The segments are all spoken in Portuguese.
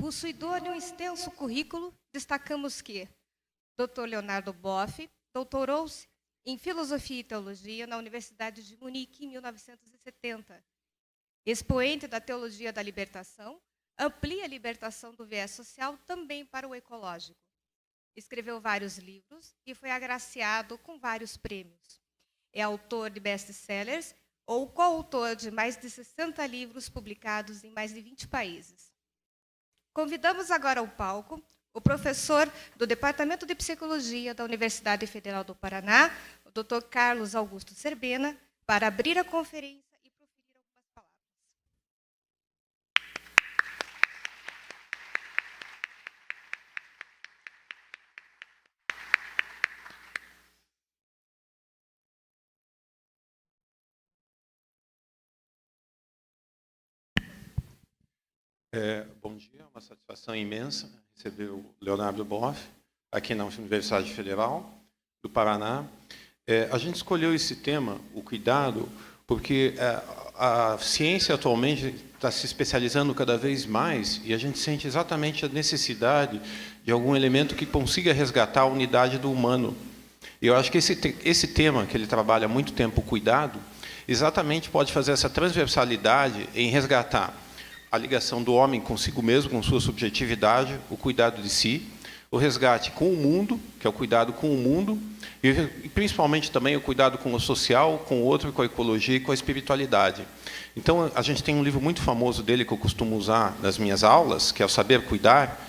Possuidor de um extenso currículo, destacamos que Dr. Leonardo Boff doutorou-se em Filosofia e Teologia na Universidade de Munique em 1970. Expoente da Teologia da Libertação, amplia a libertação do viés social também para o ecológico. Escreveu vários livros e foi agraciado com vários prêmios. É autor de best-sellers ou coautor de mais de 60 livros publicados em mais de 20 países. Convidamos agora ao palco o professor do Departamento de Psicologia da Universidade Federal do Paraná, o Dr. Carlos Augusto Serbena, para abrir a conferência e proferir algumas palavras. Bom dia, é uma satisfação imensa receber o Leonardo Boff aqui na Universidade Federal do Paraná. A gente escolheu esse tema, o cuidado, porque a ciência atualmente está se especializando cada vez mais e a gente sente exatamente a necessidade de algum elemento que consiga resgatar a unidade do humano. E eu acho que esse tema, que ele trabalha há muito tempo, o cuidado, exatamente pode fazer essa transversalidade em resgatar a ligação do homem consigo mesmo, com sua subjetividade, o cuidado de si, o resgate com o mundo, que é o cuidado com o mundo, e principalmente também o cuidado com o social, com o outro, com a ecologia e com a espiritualidade. Então, a gente tem um livro muito famoso dele que eu costumo usar nas minhas aulas, que é o Saber Cuidar,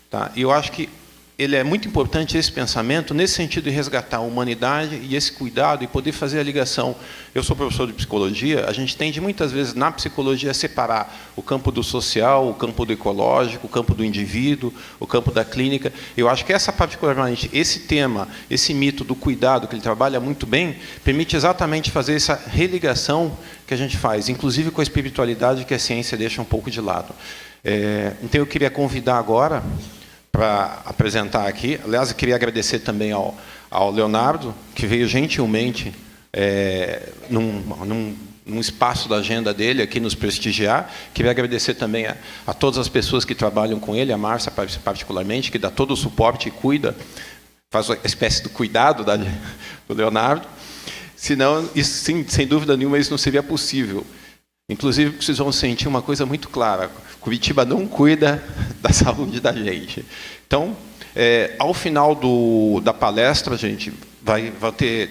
tá? E eu acho que ele é muito importante, esse pensamento, nesse sentido de resgatar a humanidade e esse cuidado e poder fazer a ligação. Eu sou professor de psicologia, a gente tende muitas vezes na psicologia a separar o campo do social, o campo do ecológico, o campo do indivíduo, o campo da clínica. Eu acho que particularmente, esse tema, esse mito do cuidado, que ele trabalha muito bem, permite exatamente fazer essa religação que a gente faz, inclusive com a espiritualidade que a ciência deixa um pouco de lado. Então, eu queria convidar agora para apresentar aqui. Aliás, eu queria agradecer também ao Leonardo, que veio gentilmente num espaço da agenda dele aqui nos prestigiar. Queria agradecer também a todas as pessoas que trabalham com ele, a Márcia particularmente, que dá todo o suporte e cuida, faz uma espécie do cuidado do Leonardo. Senão, isso, sem dúvida nenhuma, isso não seria possível. Inclusive, vocês vão sentir uma coisa muito clara: Curitiba não cuida da saúde da gente. Então, ao final da palestra, a gente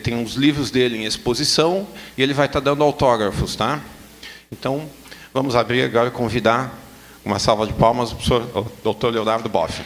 tem uns livros dele em exposição e ele vai estar dando autógrafos, tá? Então, vamos abrir agora e convidar uma salva de palmas ao professor Dr. Leonardo Boff.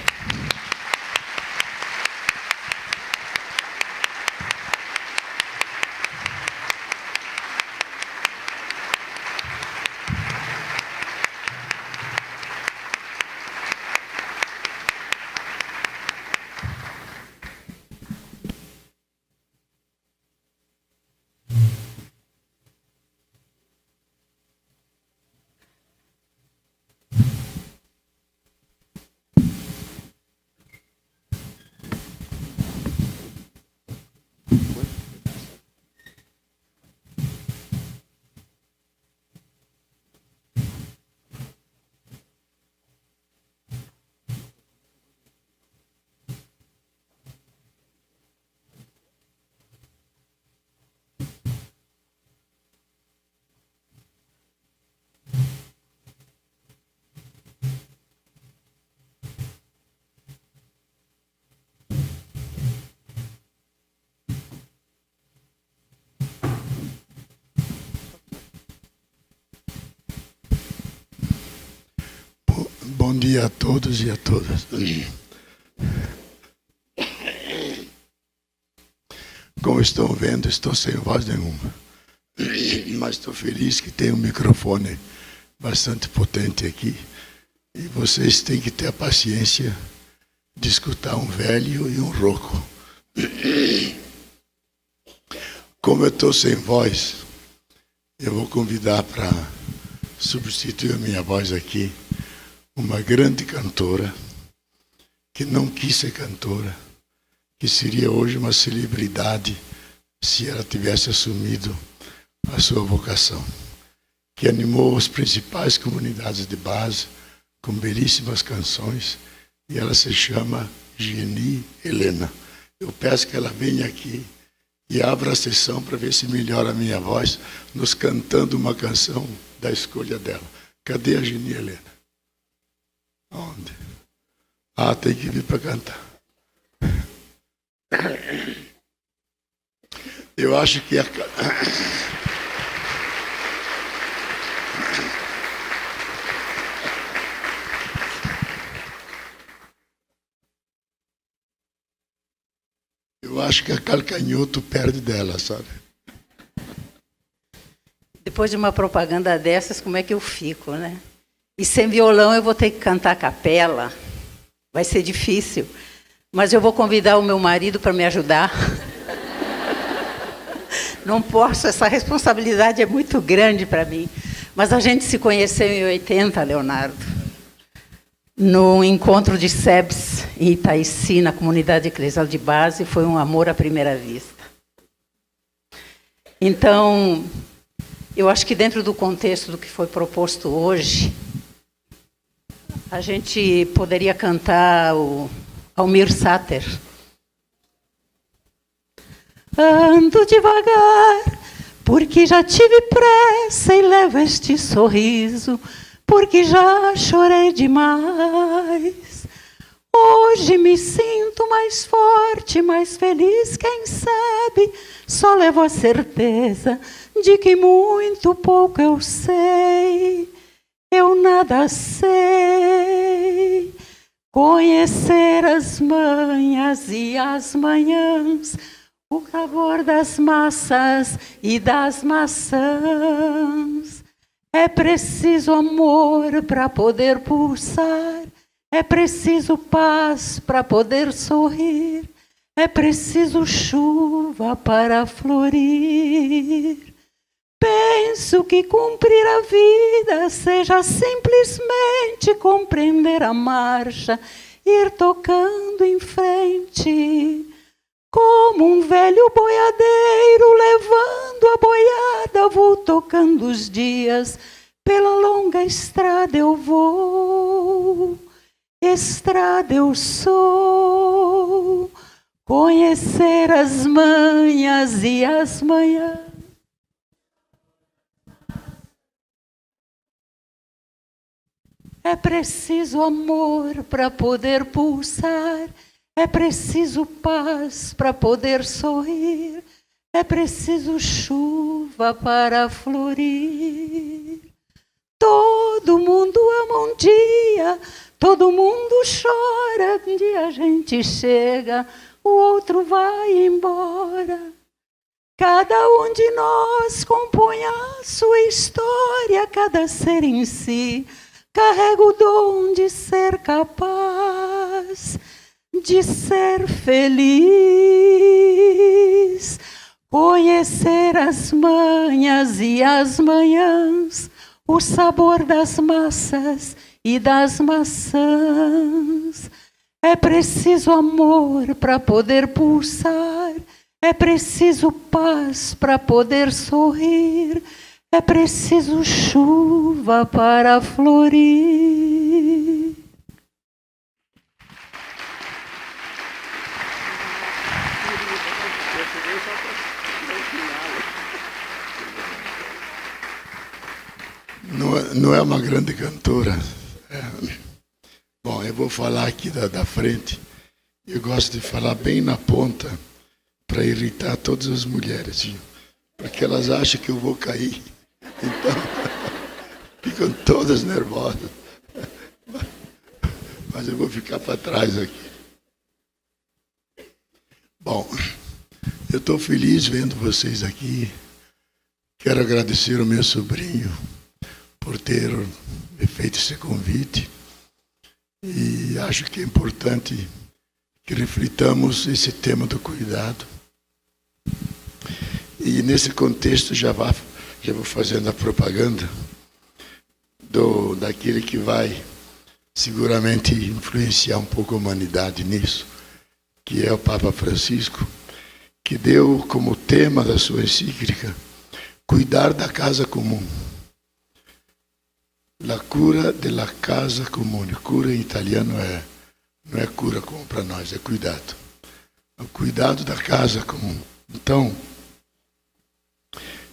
Bom dia a todos e a todas. Como estão vendo, estou sem voz nenhuma. Mas estou feliz que tem um microfone bastante potente aqui. E vocês têm que ter a paciência de escutar um velho e um rouco. Como eu estou sem voz, eu vou convidar para substituir a minha voz aqui uma grande cantora que não quis ser cantora, que seria hoje uma celebridade se ela tivesse assumido a sua vocação, que animou as principais comunidades de base, com belíssimas canções, e ela se chama Geni Helena. Eu peço que ela venha aqui e abra a sessão para ver se melhora a minha voz, nos cantando uma canção da escolha dela. Cadê a Geni Helena? Onde? Ah, tem que vir para cantar. Eu acho que a Calcanhoto perde dela, sabe? Depois de uma propaganda dessas, como é que eu fico, né? E sem violão eu vou ter que cantar a capela. Vai ser difícil. Mas eu vou convidar o meu marido para me ajudar. Não posso, essa responsabilidade é muito grande para mim. Mas a gente se conheceu em 80, Leonardo. No encontro de SEBS, em Itaici, na comunidade eclesial de base, foi um amor à primeira vista. Então, eu acho que dentro do contexto do que foi proposto hoje, a gente poderia cantar o Almir Sater. Ando devagar, porque já tive pressa e levo este sorriso, porque já chorei demais. Hoje me sinto mais forte, mais feliz, quem sabe, só levo a certeza de que muito pouco eu sei, eu nada sei. Conhecer as manhas e as manhãs, o sabor das massas e das maçãs. É preciso amor para poder pulsar, é preciso paz para poder sorrir, é preciso chuva para florir. Penso que cumprir a vida seja simplesmente compreender a marcha, ir tocando em frente. Como um velho boiadeiro levando a boiada, vou tocando os dias, pela longa estrada eu vou, estrada eu sou, conhecer as manhas e as manhãs. É preciso amor para poder pulsar, é preciso paz para poder sorrir, é preciso chuva para florir. Todo mundo ama um dia, todo mundo chora, um dia a gente chega, o outro vai embora. Cada um de nós compõe a sua história, cada ser em si carrega o dom de ser capaz, de ser feliz, conhecer as manhas e as manhãs, o sabor das massas e das maçãs. É preciso amor para poder pulsar, é preciso paz para poder sorrir, é preciso chuva para florir. Não é uma grande cantora. Bom, eu vou falar aqui da frente. Eu gosto de falar bem na ponta para irritar todas as mulheres, viu? Porque elas acham que eu vou cair. Então, ficam todas nervosas. Mas eu vou ficar para trás aqui. Bom, eu estou feliz vendo vocês aqui. Quero agradecer ao meu sobrinho por ter me feito esse convite. E acho que é importante que reflitamos esse tema do cuidado. E nesse contexto já vou fazendo a propaganda daquele que vai seguramente influenciar um pouco a humanidade nisso, que é o Papa Francisco, que deu como tema da sua encíclica cuidar da casa comum. La cura della casa comune. Cura em italiano não é cura como para nós, é cuidado. O cuidado da casa comum. Então,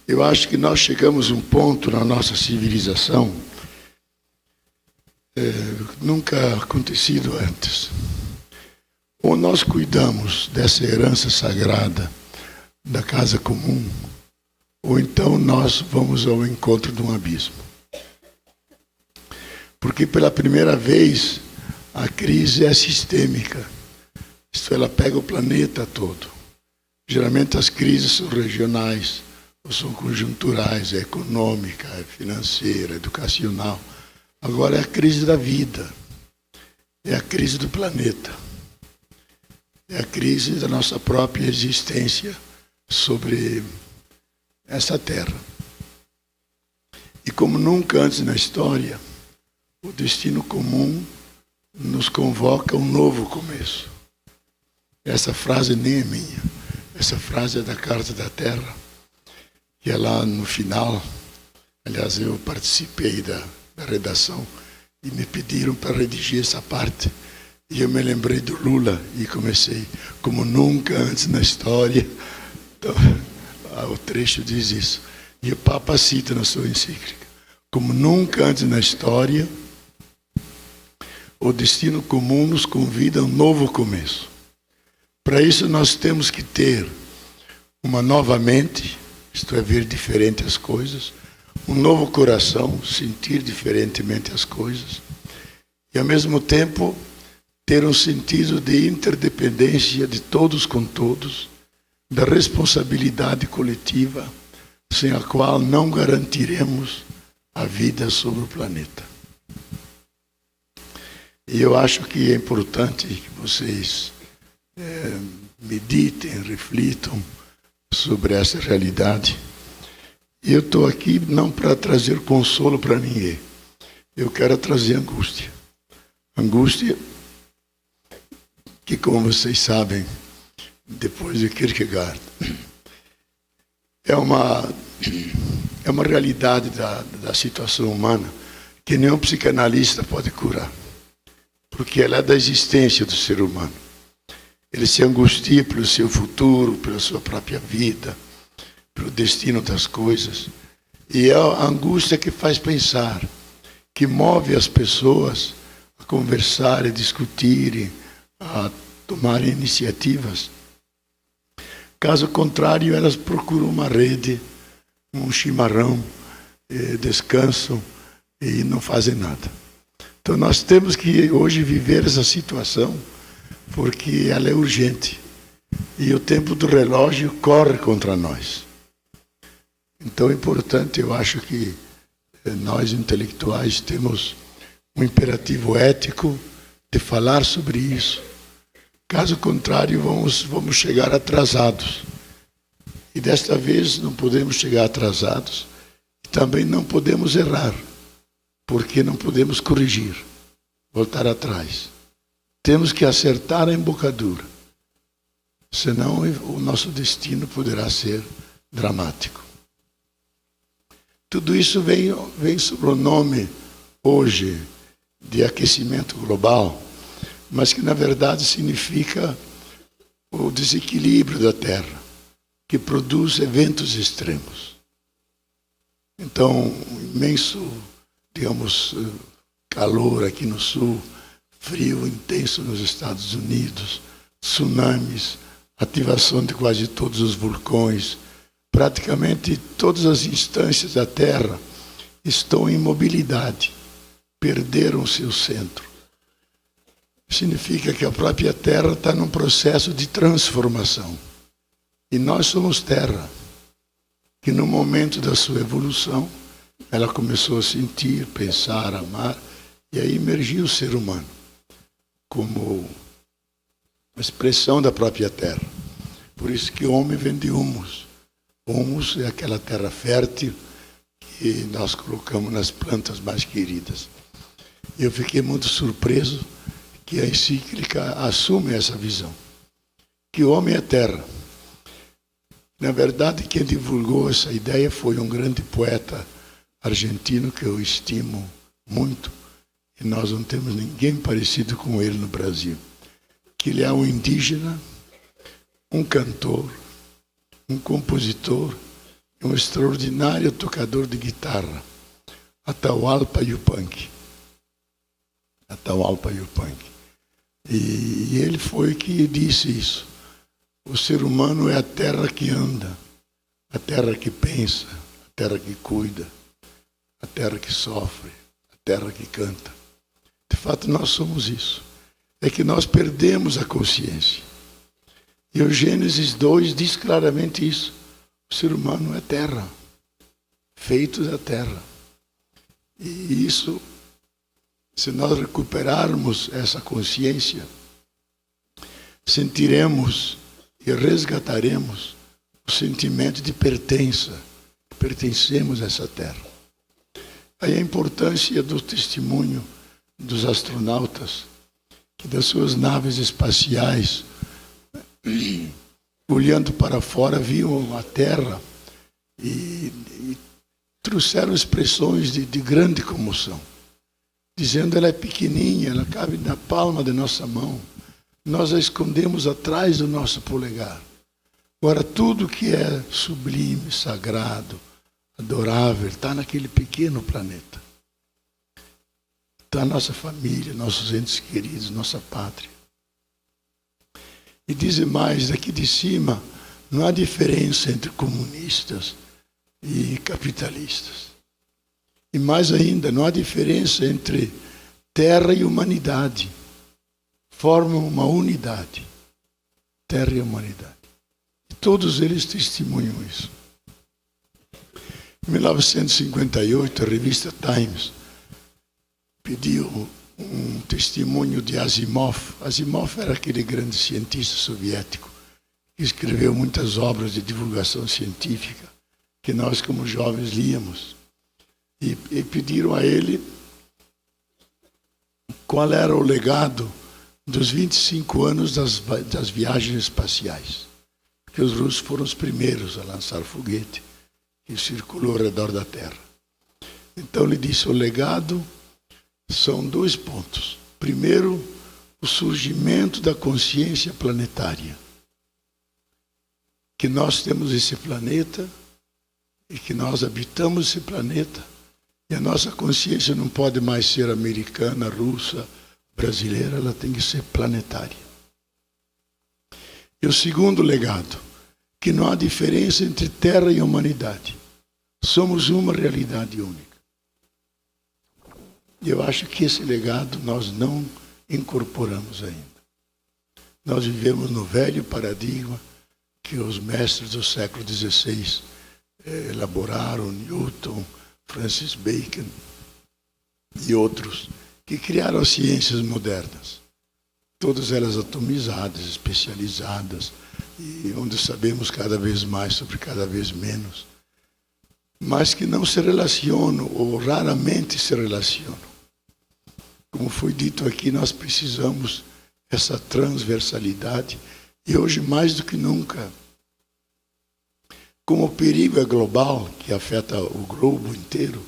eu acho que nós chegamos a um ponto na nossa civilização nunca acontecido antes. Ou nós cuidamos dessa herança sagrada da casa comum, ou então nós vamos ao encontro de um abismo. Porque pela primeira vez a crise é sistêmica. Isto ela pega o planeta todo. Geralmente as crises são regionais, ou são conjunturais, é econômica, é financeira, é educacional. Agora é a crise da vida, é a crise do planeta, é a crise da nossa própria existência sobre essa terra. E como nunca antes na história, o destino comum nos convoca a um novo começo. Essa frase nem é minha, essa frase é da Carta da Terra, que é lá no final. Aliás, eu participei da redação e me pediram para redigir essa parte. E eu me lembrei do Lula e comecei, como nunca antes na história. Então, o trecho diz isso. E o Papa cita na sua encíclica: como nunca antes na história, o destino comum nos convida a um novo começo. Para isso nós temos que ter uma nova mente, isto é, ver diferente as coisas, um novo coração, sentir diferentemente as coisas, e ao mesmo tempo ter um sentido de interdependência de todos com todos, da responsabilidade coletiva, sem a qual não garantiremos a vida sobre o planeta. E eu acho que é importante que vocês meditem, reflitam sobre essa realidade. E eu estou aqui não para trazer consolo para ninguém. Eu quero trazer angústia. Angústia que, como vocês sabem, depois de Kierkegaard, é uma realidade da situação humana que nenhum psicanalista pode curar. Porque ela é da existência do ser humano. Ele se angustia pelo seu futuro, pela sua própria vida, pelo destino das coisas. E é a angústia que faz pensar, que move as pessoas a conversarem, a discutirem, a tomarem iniciativas. Caso contrário, elas procuram uma rede, um chimarrão, descansam e não fazem nada. Então nós temos que hoje viver essa situação, porque ela é urgente. E o tempo do relógio corre contra nós. Então é importante, eu acho que nós intelectuais temos um imperativo ético de falar sobre isso. Caso contrário, vamos chegar atrasados. E desta vez não podemos chegar atrasados. E também não podemos errar, porque não podemos corrigir, voltar atrás. Temos que acertar a embocadura, senão o nosso destino poderá ser dramático. Tudo isso vem sob o nome, hoje, de aquecimento global, mas que, na verdade, significa o desequilíbrio da Terra, que produz eventos extremos. Então, um imenso, digamos, calor aqui no sul, frio intenso nos Estados Unidos, tsunamis, ativação de quase todos os vulcões. Praticamente todas as instâncias da Terra estão em mobilidade, perderam seu centro. Significa que a própria Terra está num processo de transformação. E nós somos Terra, que no momento da sua evolução, ela começou a sentir, pensar, amar, e aí emergiu o ser humano como expressão da própria Terra. Por isso que o homem vem de humus. Humus é aquela terra fértil que nós colocamos nas plantas mais queridas. Eu fiquei muito surpreso que a encíclica assume essa visão, que o homem é terra. Na verdade, quem divulgou essa ideia foi um grande poeta argentino que eu estimo muito, e nós não temos ninguém parecido com ele no Brasil. Que ele é um indígena, um cantor, um compositor, um extraordinário tocador de guitarra, Atahualpa Yupanqui. Atahualpa Yupanqui. E ele foi que disse isso. O ser humano é a terra que anda, a terra que pensa, a terra que cuida, a terra que sofre, a terra que canta. De fato, nós somos isso. É que nós perdemos a consciência. E o Gênesis 2 diz claramente isso. O ser humano é terra, feito da terra. E isso, se nós recuperarmos essa consciência, sentiremos e resgataremos o sentimento de pertença. Pertencemos a essa terra. Aí a importância do testemunho dos astronautas, que das suas naves espaciais, olhando para fora, viam a Terra e trouxeram expressões de grande comoção, dizendo: ela é pequenininha, ela cabe na palma da nossa mão, nós a escondemos atrás do nosso polegar. Agora, tudo que é sublime, sagrado, adorável, está naquele pequeno planeta. Está a nossa família, nossos entes queridos, nossa pátria. E dizem mais, daqui de cima, não há diferença entre comunistas e capitalistas. E mais ainda, não há diferença entre terra e humanidade. Formam uma unidade. Terra e humanidade. E todos eles testemunham isso. Em 1958, a revista Times pediu um testemunho de Asimov. Asimov era aquele grande cientista soviético que escreveu muitas obras de divulgação científica que nós, como jovens, líamos. E pediram a ele qual era o legado dos 25 anos das viagens espaciais. Porque os russos foram os primeiros a lançar foguete que circulou ao redor da Terra. Então ele disse: o legado são 2 pontos. Primeiro, o surgimento da consciência planetária. Que nós temos esse planeta e que nós habitamos esse planeta. E a nossa consciência não pode mais ser americana, russa, brasileira, ela tem que ser planetária. E o segundo legado, que não há diferença entre terra e humanidade. Somos uma realidade única. E eu acho que esse legado nós não incorporamos ainda. Nós vivemos no velho paradigma que os mestres do século XVI elaboraram, Newton, Francis Bacon e outros, que criaram as ciências modernas. Todas elas atomizadas, especializadas, e onde sabemos cada vez mais sobre cada vez menos, mas que não se relacionam, ou raramente se relacionam. Como foi dito aqui, nós precisamos essa transversalidade, e hoje mais do que nunca, como o perigo é global, que afeta o globo inteiro,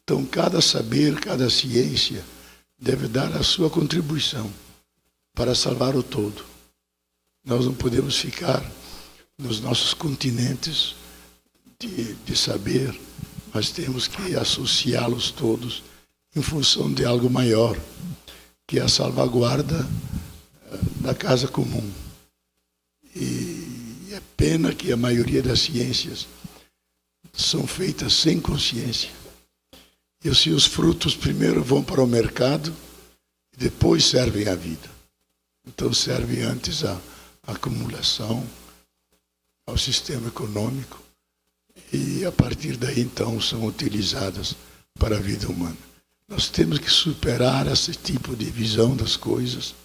então cada saber, cada ciência deve dar a sua contribuição para salvar o todo. Nós não podemos ficar nos nossos continentes de saber, mas temos que associá-los todos em função de algo maior, que é a salvaguarda da casa comum. E é pena que a maioria das ciências são feitas sem consciência. E os seus frutos primeiro vão para o mercado e depois servem à vida. Então servem antes à acumulação, ao sistema econômico, e a partir daí então são utilizadas para a vida humana. Nós temos que superar esse tipo de visão das coisas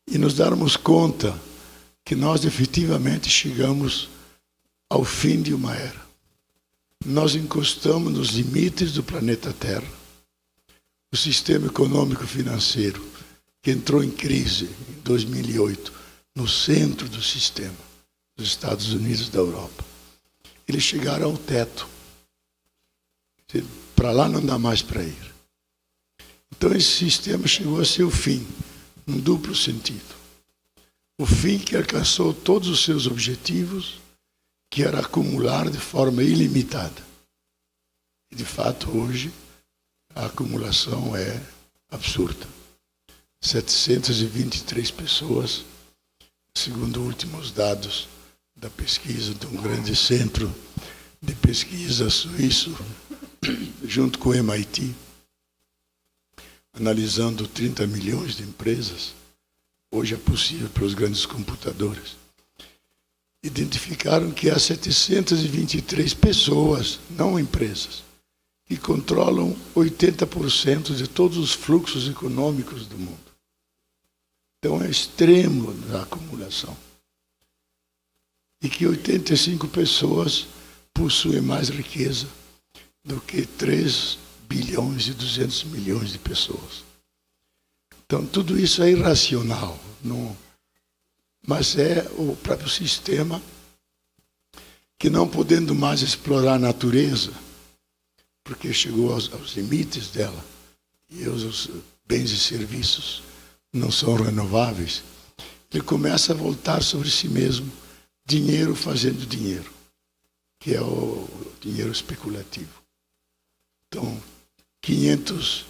e nos darmos conta que nós efetivamente chegamos ao fim de uma era. Nós encostamos nos limites do planeta Terra. O sistema econômico-financeiro, que entrou em crise em 2008, no centro do sistema dos Estados Unidos e da Europa, eles chegaram ao teto. para lá não dá mais para ir. Então esse sistema chegou a ser o fim, num duplo sentido. O fim que alcançou todos os seus objetivos, que era acumular de forma ilimitada. E de fato hoje a acumulação é absurda. 723 pessoas, segundo últimos dados da pesquisa de um grande centro de pesquisa suíço, junto com o MIT, analisando 30 milhões de empresas, hoje é possível pelos grandes computadores, identificaram que há 723 pessoas, não empresas, que controlam 80% de todos os fluxos econômicos do mundo. Então é extremo da acumulação. E que 85 pessoas possuem mais riqueza do que 3 bilhões e 200 milhões de pessoas. Então tudo isso é irracional, não, mas é o próprio sistema que, não podendo mais explorar a natureza, porque chegou aos limites dela, e os bens e serviços não são renováveis, ele começa a voltar sobre si mesmo, dinheiro fazendo dinheiro, que é o dinheiro especulativo. Então, 500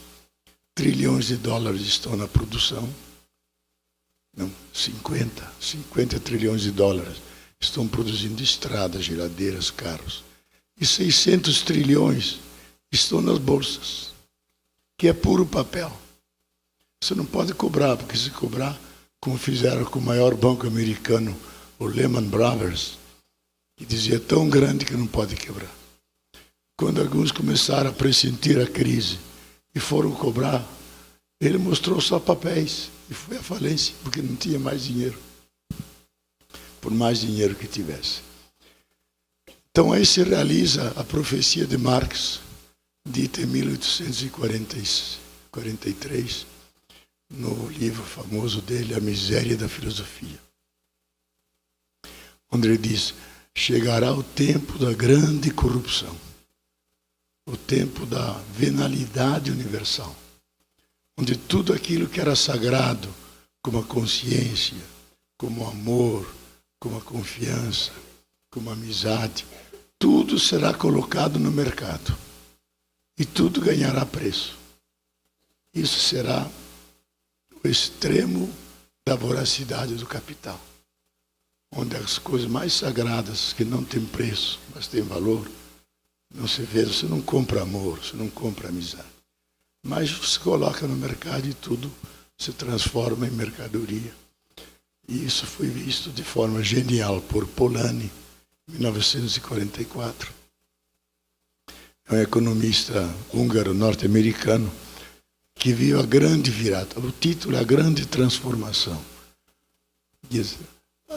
trilhões de dólares estão na produção, não, 50 trilhões de dólares estão produzindo estradas, geladeiras, carros, e 600 trilhões estão nas bolsas, que é puro papel. Você não pode cobrar, porque se cobrar, como fizeram com o maior banco americano, o Lehman Brothers, que dizia tão grande que não pode quebrar. Quando alguns começaram a pressentir a crise e foram cobrar, ele mostrou só papéis e foi à falência, porque não tinha mais dinheiro, por mais dinheiro que tivesse. Então aí se realiza a profecia de Marx, dita em 1843, no livro famoso dele, A Miséria da Filosofia, onde ele diz: chegará o tempo da grande corrupção, o tempo da venalidade universal, onde tudo aquilo que era sagrado, como a consciência, como o amor, como a confiança, como a amizade, tudo será colocado no mercado e tudo ganhará preço. Isso será o extremo da voracidade do capital, onde as coisas mais sagradas, que não têm preço, mas têm valor, não se vê. Você não compra amor, você não compra amizade, mas você coloca no mercado e tudo se transforma em mercadoria. E isso foi visto de forma genial por Polanyi, em 1944. É um economista húngaro norte-americano que viu a grande virada. O título é A Grande Transformação. Diz: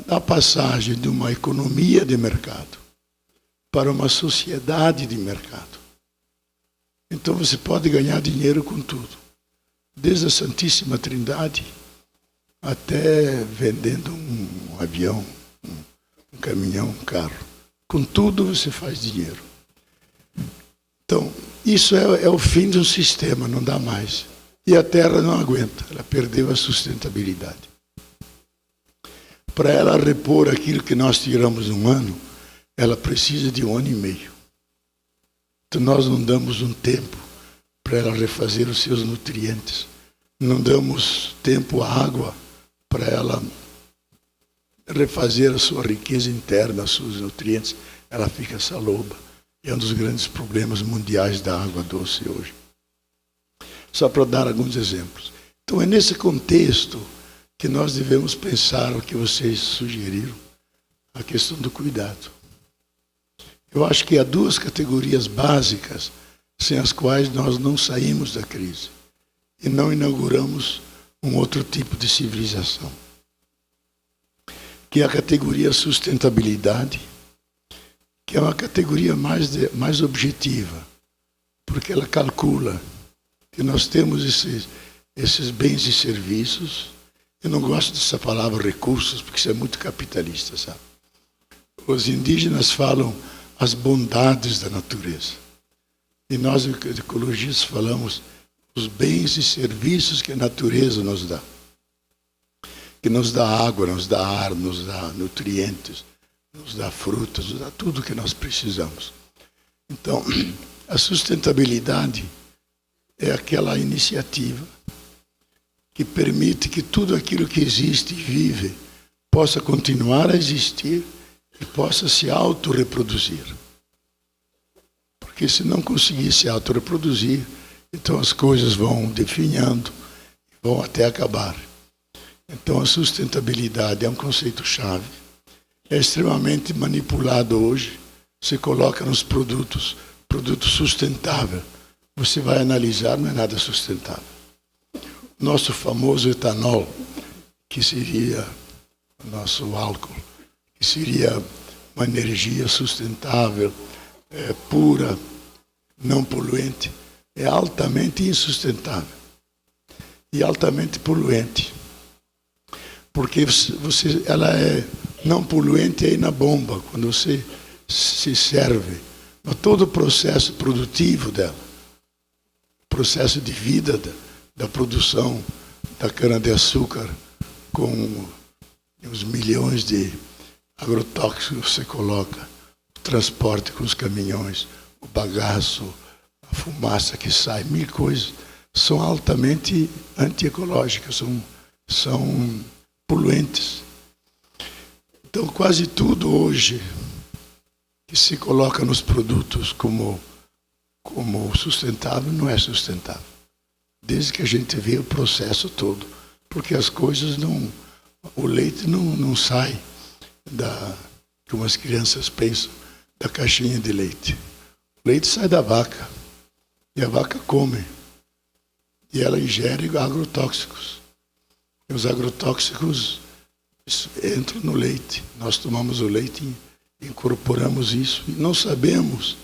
a passagem de uma economia de mercado para uma sociedade de mercado. Então você pode ganhar dinheiro com tudo, desde a Santíssima Trindade até vendendo um avião, um caminhão, um carro. Com tudo você faz dinheiro. Então, isso é o fim de um sistema, não dá mais. E a Terra não aguenta, ela perdeu a sustentabilidade. Para ela repor aquilo que nós tiramos um ano, ela precisa de 1 ano e meio. Então nós não damos um tempo para ela refazer os seus nutrientes. Não damos tempo à água para ela refazer a sua riqueza interna, os seus nutrientes. Ela fica saloba. É um dos grandes problemas mundiais da água doce hoje. Só para dar alguns exemplos. Então é nesse contexto que nós devemos pensar o que vocês sugeriram, a questão do cuidado. Eu acho que há duas categorias básicas sem as quais nós não saímos da crise e não inauguramos um outro tipo de civilização, que é a categoria sustentabilidade, que é uma categoria mais objetiva, porque ela calcula que nós temos esses bens e serviços. Eu não gosto dessa palavra recursos, porque isso é muito capitalista, sabe? Os indígenas falam as bondades da natureza. E nós, ecologistas, falamos os bens e serviços que a natureza nos dá. Que nos dá água, nos dá ar, nos dá nutrientes, nos dá frutas, nos dá tudo o que nós precisamos. Então, a sustentabilidade é aquela iniciativa que permite que tudo aquilo que existe e vive possa continuar a existir e possa se autorreproduzir. Porque se não conseguir se autorreproduzir, então as coisas vão definhando, vão até acabar. Então a sustentabilidade é um conceito-chave. É extremamente manipulado hoje. Se coloca nos produto sustentável. Você vai analisar, não é nada sustentável. Nosso famoso etanol, que seria o nosso álcool, que seria uma energia sustentável, pura, não poluente, é altamente insustentável e altamente poluente. Porque ela é não poluente aí na bomba, quando você se serve, mas todo o processo produtivo dela, processo de vida da produção da cana-de-açúcar, com os milhões de agrotóxicos que você coloca, o transporte com os caminhões, o bagaço, a fumaça que sai, mil coisas, são altamente antiecológicas, são poluentes. Então, quase tudo hoje que se coloca nos produtos como sustentável, não é sustentável. Desde que a gente vê o processo todo. Porque as coisas o leite não sai como as crianças pensam, da caixinha de leite. O leite sai da vaca. E a vaca come. E ela ingere agrotóxicos. E os agrotóxicos entram no leite. Nós tomamos o leite e incorporamos isso. E não sabemos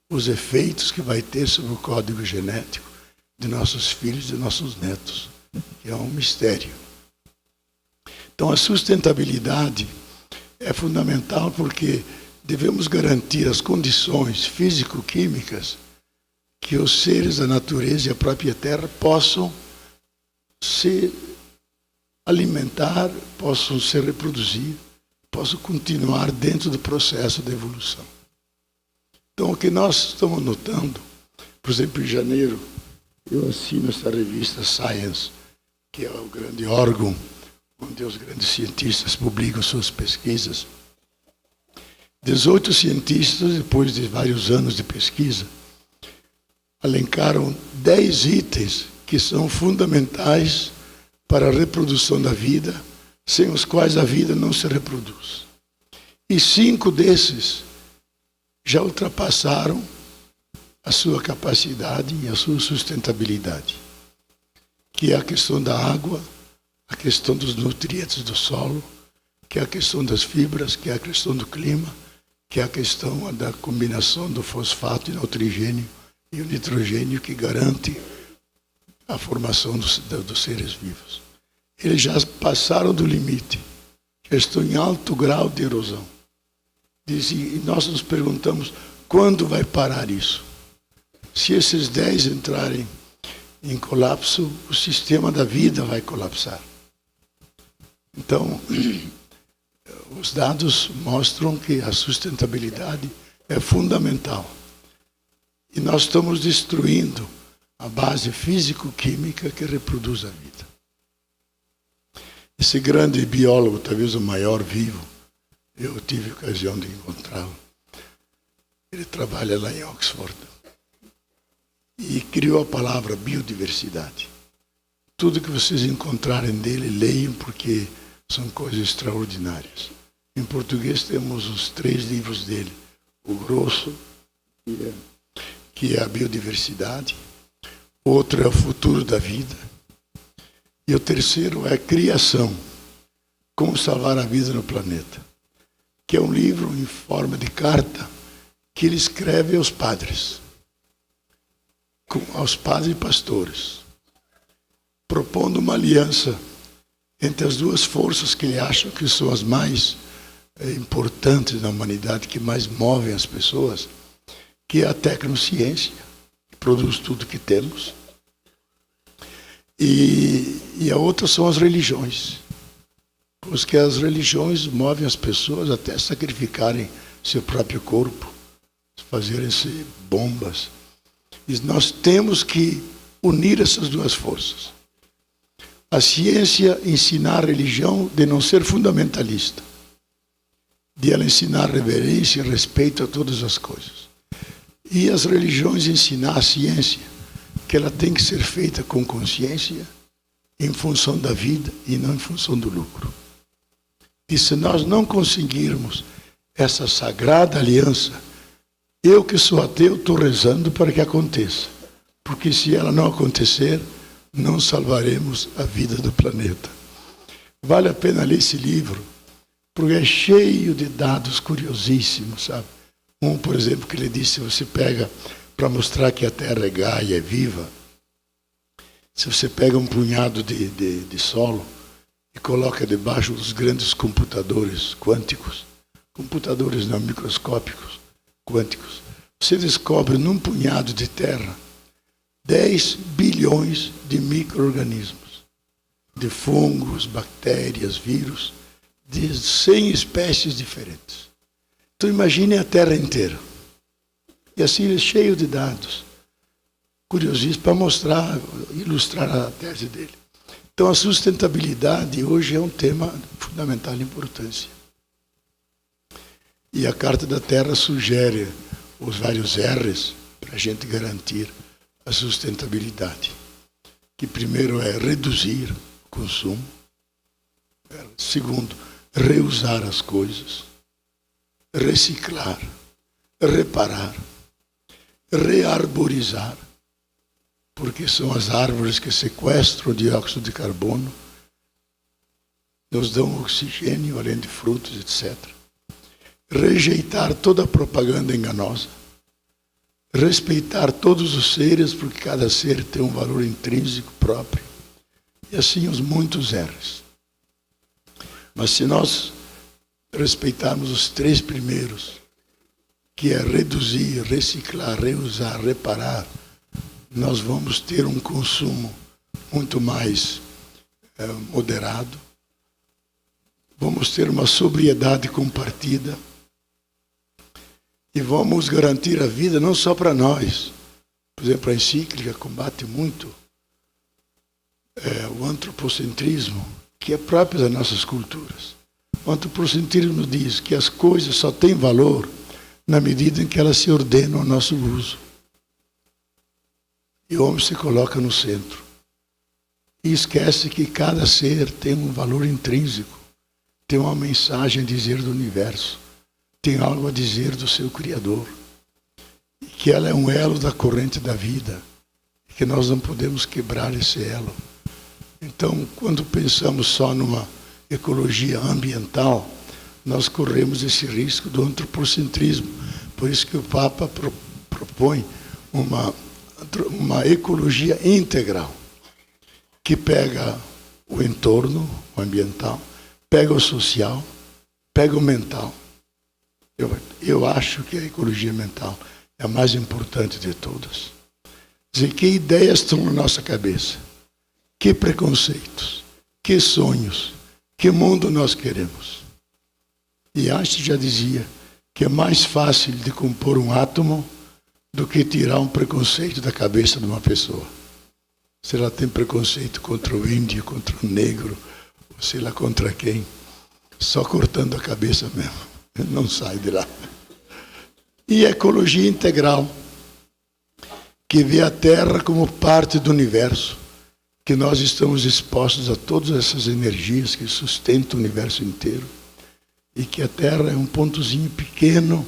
os efeitos que vai ter sobre o código genético de nossos filhos e de nossos netos, que é um mistério. Então, a sustentabilidade é fundamental porque devemos garantir as condições físico-químicas que os seres da natureza e a própria terra possam se alimentar, possam se reproduzir, possam continuar dentro do processo de evolução. Então, o que nós estamos notando, por exemplo, em janeiro, eu assino essa revista Science, que é o grande órgão onde os grandes cientistas publicam suas pesquisas. 18 cientistas, depois de vários anos de pesquisa, elencaram 10 itens que são fundamentais para a reprodução da vida, sem os quais a vida não se reproduz. E 5 desses já ultrapassaram a sua capacidade e a sua sustentabilidade, que é a questão da água, a questão dos nutrientes do solo, que é a questão das fibras, que é a questão do clima, que é a questão da combinação do fosfato e nitrogênio e o nitrogênio que garante a formação dos seres vivos. Eles já passaram do limite, já estão em alto grau de erosão. E nós nos perguntamos, quando vai parar isso? Se esses 10 entrarem em colapso, o sistema da vida vai colapsar. Então, os dados mostram que a sustentabilidade é fundamental. E nós estamos destruindo a base físico-química que reproduz a vida. Esse grande biólogo, talvez o maior vivo, eu tive a ocasião de encontrá-lo. Ele trabalha lá em Oxford. E criou a palavra biodiversidade. Tudo que vocês encontrarem dele, leiam, porque são coisas extraordinárias. Em português temos os 3 livros dele. O grosso, que é a biodiversidade. O outro é o futuro da vida. E o terceiro é a criação. Como salvar a vida no planeta. Que é um livro em forma de carta que ele escreve aos padres. Aos padres e pastores, propondo uma aliança entre as duas forças que ele acha que são as mais importantes na humanidade, que mais movem as pessoas, que é a tecnociência produz tudo que temos. E a outra são as religiões. Porque as religiões movem as pessoas até sacrificarem seu próprio corpo, fazerem-se bombas. E nós temos que unir essas duas forças. A ciência ensinar a religião de não ser fundamentalista, de ela ensinar reverência e respeito a todas as coisas. E as religiões ensinar a ciência que ela tem que ser feita com consciência, em função da vida e não em função do lucro. E se nós não conseguirmos essa sagrada aliança, eu que sou ateu estou rezando para que aconteça. Porque se ela não acontecer, não salvaremos a vida do planeta. Vale a pena ler esse livro, porque é cheio de dados curiosíssimos, sabe? Um, por exemplo, que ele disse, você pega, para mostrar que a Terra é gaia, é viva, se você pega um punhado de solo e coloca debaixo dos grandes computadores quânticos, computadores não microscópicos, quânticos, você descobre num punhado de terra 10 bilhões de micro-organismos, de fungos, bactérias, vírus, de 100 espécies diferentes. Então imagine a Terra inteira. E assim ele é cheio de dados curiosíssimos para mostrar, ilustrar a tese dele. Então a sustentabilidade hoje é um tema de fundamental importância. E a Carta da Terra sugere os vários R's para a gente garantir a sustentabilidade. Que primeiro é reduzir o consumo. Segundo, reusar as coisas. Reciclar. Reparar. Rearborizar. Porque são as árvores que sequestram o dióxido de carbono, nos dão oxigênio, além de frutos, etc. Rejeitar toda a propaganda enganosa. Respeitar todos os seres, porque cada ser tem um valor intrínseco próprio. E assim os muitos R's. Mas se nós respeitarmos os 3 primeiros, que é reduzir, reciclar, reusar, reparar, nós vamos ter um consumo muito mais moderado, vamos ter uma sobriedade compartida e vamos garantir a vida não só para nós. Por exemplo, a encíclica combate muito o antropocentrismo, que é próprio das nossas culturas. O antropocentrismo diz que as coisas só têm valor na medida em que elas se ordenam ao nosso uso. E o homem se coloca no centro. E esquece que cada ser tem um valor intrínseco, tem uma mensagem a dizer do universo, tem algo a dizer do seu Criador. E que ela é um elo da corrente da vida, e que nós não podemos quebrar esse elo. Então, quando pensamos só numa ecologia ambiental, nós corremos esse risco do antropocentrismo. Por isso que o Papa propõe uma ecologia integral, que pega o entorno, o ambiental, pega o social, pega o mental. Eu acho que a ecologia mental é a mais importante de todas. Quer dizer, que ideias estão na nossa cabeça? Que preconceitos? Que sonhos? Que mundo nós queremos? E Einstein já dizia que é mais fácil de compor um átomo do que tirar um preconceito da cabeça de uma pessoa. Se ela tem preconceito contra o índio, contra o negro, ou sei lá contra quem, só cortando a cabeça mesmo, não sai de lá. E a ecologia integral, que vê a Terra como parte do universo, que nós estamos expostos a todas essas energias que sustentam o universo inteiro, e que a Terra é um pontozinho pequeno,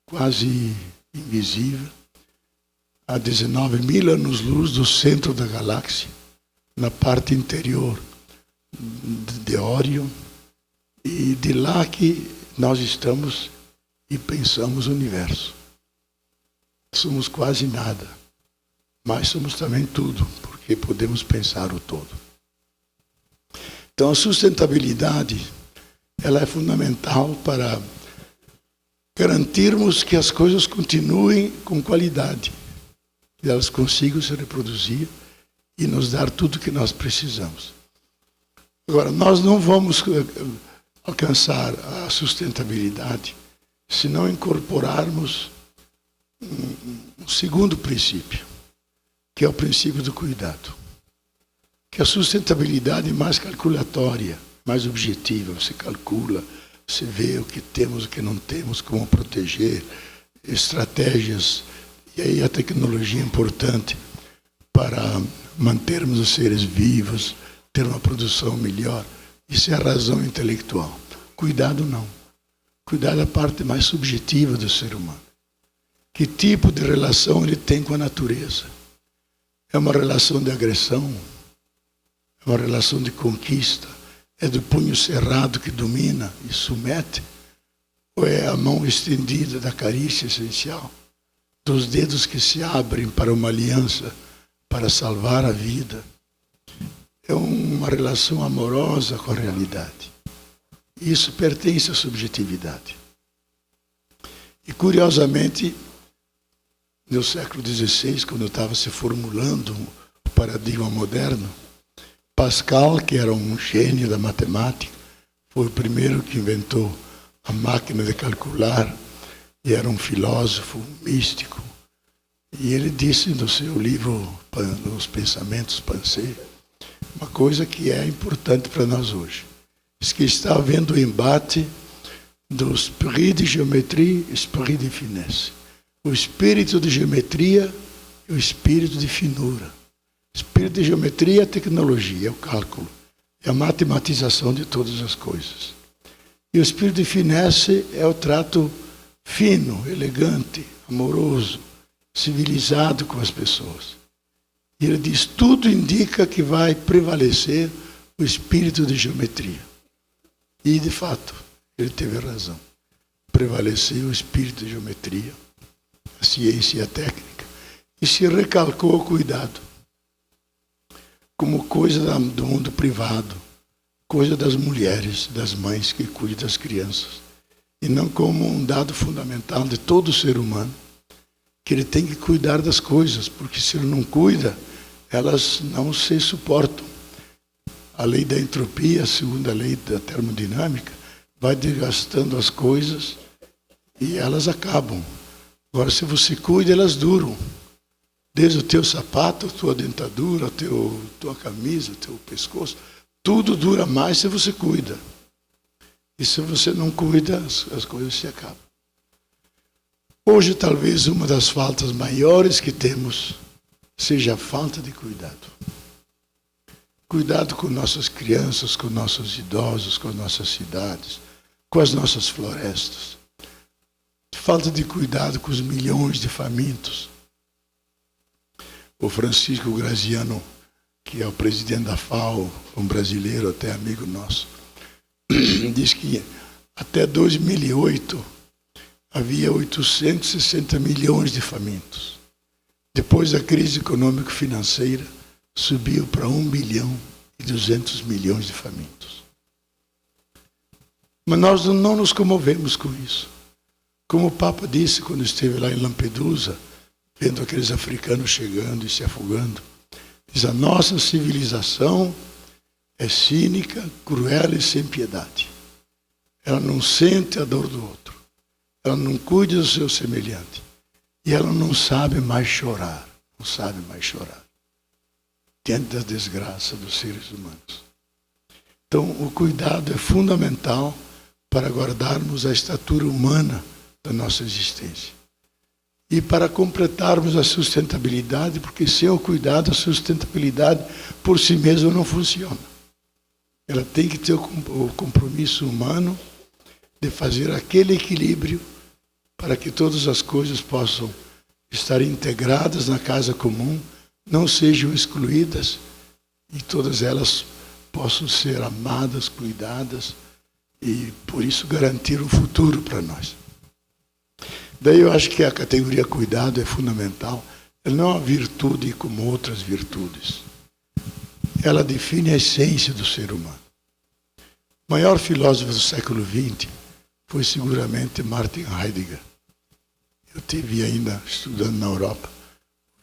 quase invisível, a 19.000 anos-luz do centro da galáxia, na parte interior de Órion, e de lá que nós estamos e pensamos o universo. Somos quase nada, mas somos também tudo, porque podemos pensar o todo. Então a sustentabilidade, ela é fundamental para garantirmos que as coisas continuem com qualidade. que elas consigam se reproduzir e nos dar tudo o que nós precisamos. Agora, nós não vamos alcançar a sustentabilidade se não incorporarmos um segundo princípio, que é o princípio do cuidado. Que a sustentabilidade é mais calculatória, mais objetiva. Você calcula, você vê o que temos, o que não temos, como proteger, estratégias. E aí a tecnologia é importante para mantermos os seres vivos, ter uma produção melhor. Isso é a razão intelectual. Cuidado não. Cuidado é a parte mais subjetiva do ser humano. Que tipo de relação ele tem com a natureza? É uma relação de agressão? É uma relação de conquista? É do punho cerrado que domina e submete? Ou é a mão estendida da carícia essencial? Dos dedos que se abrem para uma aliança, para salvar a vida? É uma relação amorosa com a realidade. Isso pertence à subjetividade. E, curiosamente, no século XVI, quando estava se formulando o paradigma moderno, Pascal, que era um gênio da matemática, foi o primeiro que inventou a máquina de calcular, e era um filósofo, um místico. E ele disse no seu livro, Os Pensamentos Pensées, uma coisa que é importante para nós hoje. Diz que está havendo o embate do esprit de géometrie e esprit de finesse. O espírito de geometria e o espírito de finura. O espírito de geometria é a tecnologia, é o cálculo, é a matematização de todas as coisas. E o espírito de finesse é o trato fino, elegante, amoroso, civilizado com as pessoas. E ele diz, tudo indica que vai prevalecer o espírito de geometria. E, de fato, ele teve razão. Prevaleceu o espírito de geometria, a ciência e a técnica, e se recalcou o cuidado como coisa do mundo privado, coisa das mulheres, das mães que cuidam das crianças, e não como um dado fundamental de todo ser humano, que ele tem que cuidar das coisas, porque se ele não cuida, elas não se suportam. A lei da entropia, a segunda lei da termodinâmica, vai desgastando as coisas e elas acabam. Agora, se você cuida, elas duram. Desde o teu sapato, a tua dentadura, a tua camisa, o teu pescoço, tudo dura mais se você cuida. E se você não cuida, as coisas se acabam. Hoje, talvez, uma das faltas maiores que temos seja a falta de cuidado. Cuidado com nossas crianças, com nossos idosos, com nossas cidades, com as nossas florestas. Falta de cuidado com os milhões de famintos. O Francisco Graziano, que é o presidente da FAO, um brasileiro, até amigo nosso, diz que até 2008 havia 860 milhões de famintos. Depois da crise econômico-financeira, subiu para 1 bilhão e 200 milhões de famintos. Mas nós não nos comovemos com isso. Como o Papa disse quando esteve lá em Lampedusa, vendo aqueles africanos chegando e se afogando, diz, a nossa civilização é cínica, cruel e sem piedade. Ela não sente a dor do outro. Ela não cuida do seu semelhante. E ela não sabe mais chorar. Não sabe mais chorar. Diante da desgraça dos seres humanos. Então, o cuidado é fundamental para guardarmos a estatura humana da nossa existência. E para completarmos a sustentabilidade, porque sem o cuidado, a sustentabilidade por si mesma não funciona. Ela tem que ter o compromisso humano de fazer aquele equilíbrio para que todas as coisas possam estar integradas na casa comum, não sejam excluídas e todas elas possam ser amadas, cuidadas e, por isso, garantir um futuro para nós. Daí eu acho que a categoria cuidado é fundamental. Ela não é uma virtude como outras virtudes. Ela define a essência do ser humano. O maior filósofo do século XX foi seguramente Martin Heidegger. Eu estive ainda estudando na Europa,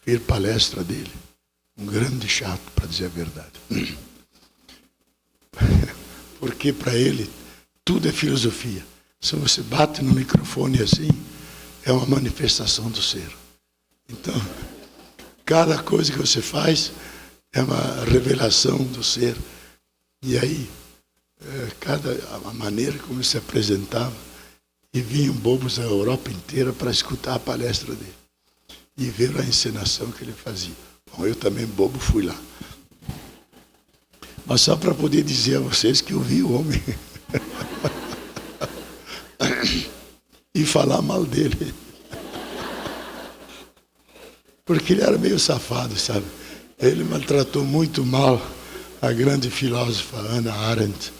ver palestra dele. Um grande chato, para dizer a verdade. Porque para ele tudo é filosofia. Se você bate no microfone assim, é uma manifestação do ser. Então, cada coisa que você faz é uma revelação do ser. E aí, a maneira como ele se apresentava, e vinham bobos da Europa inteira para escutar a palestra dele e ver a encenação que ele fazia. Bom, eu também, bobo, fui lá. Mas só para poder dizer a vocês que eu vi o homem e falar mal dele. Porque ele era meio safado, sabe? Ele maltratou muito mal a grande filósofa Hannah Arendt,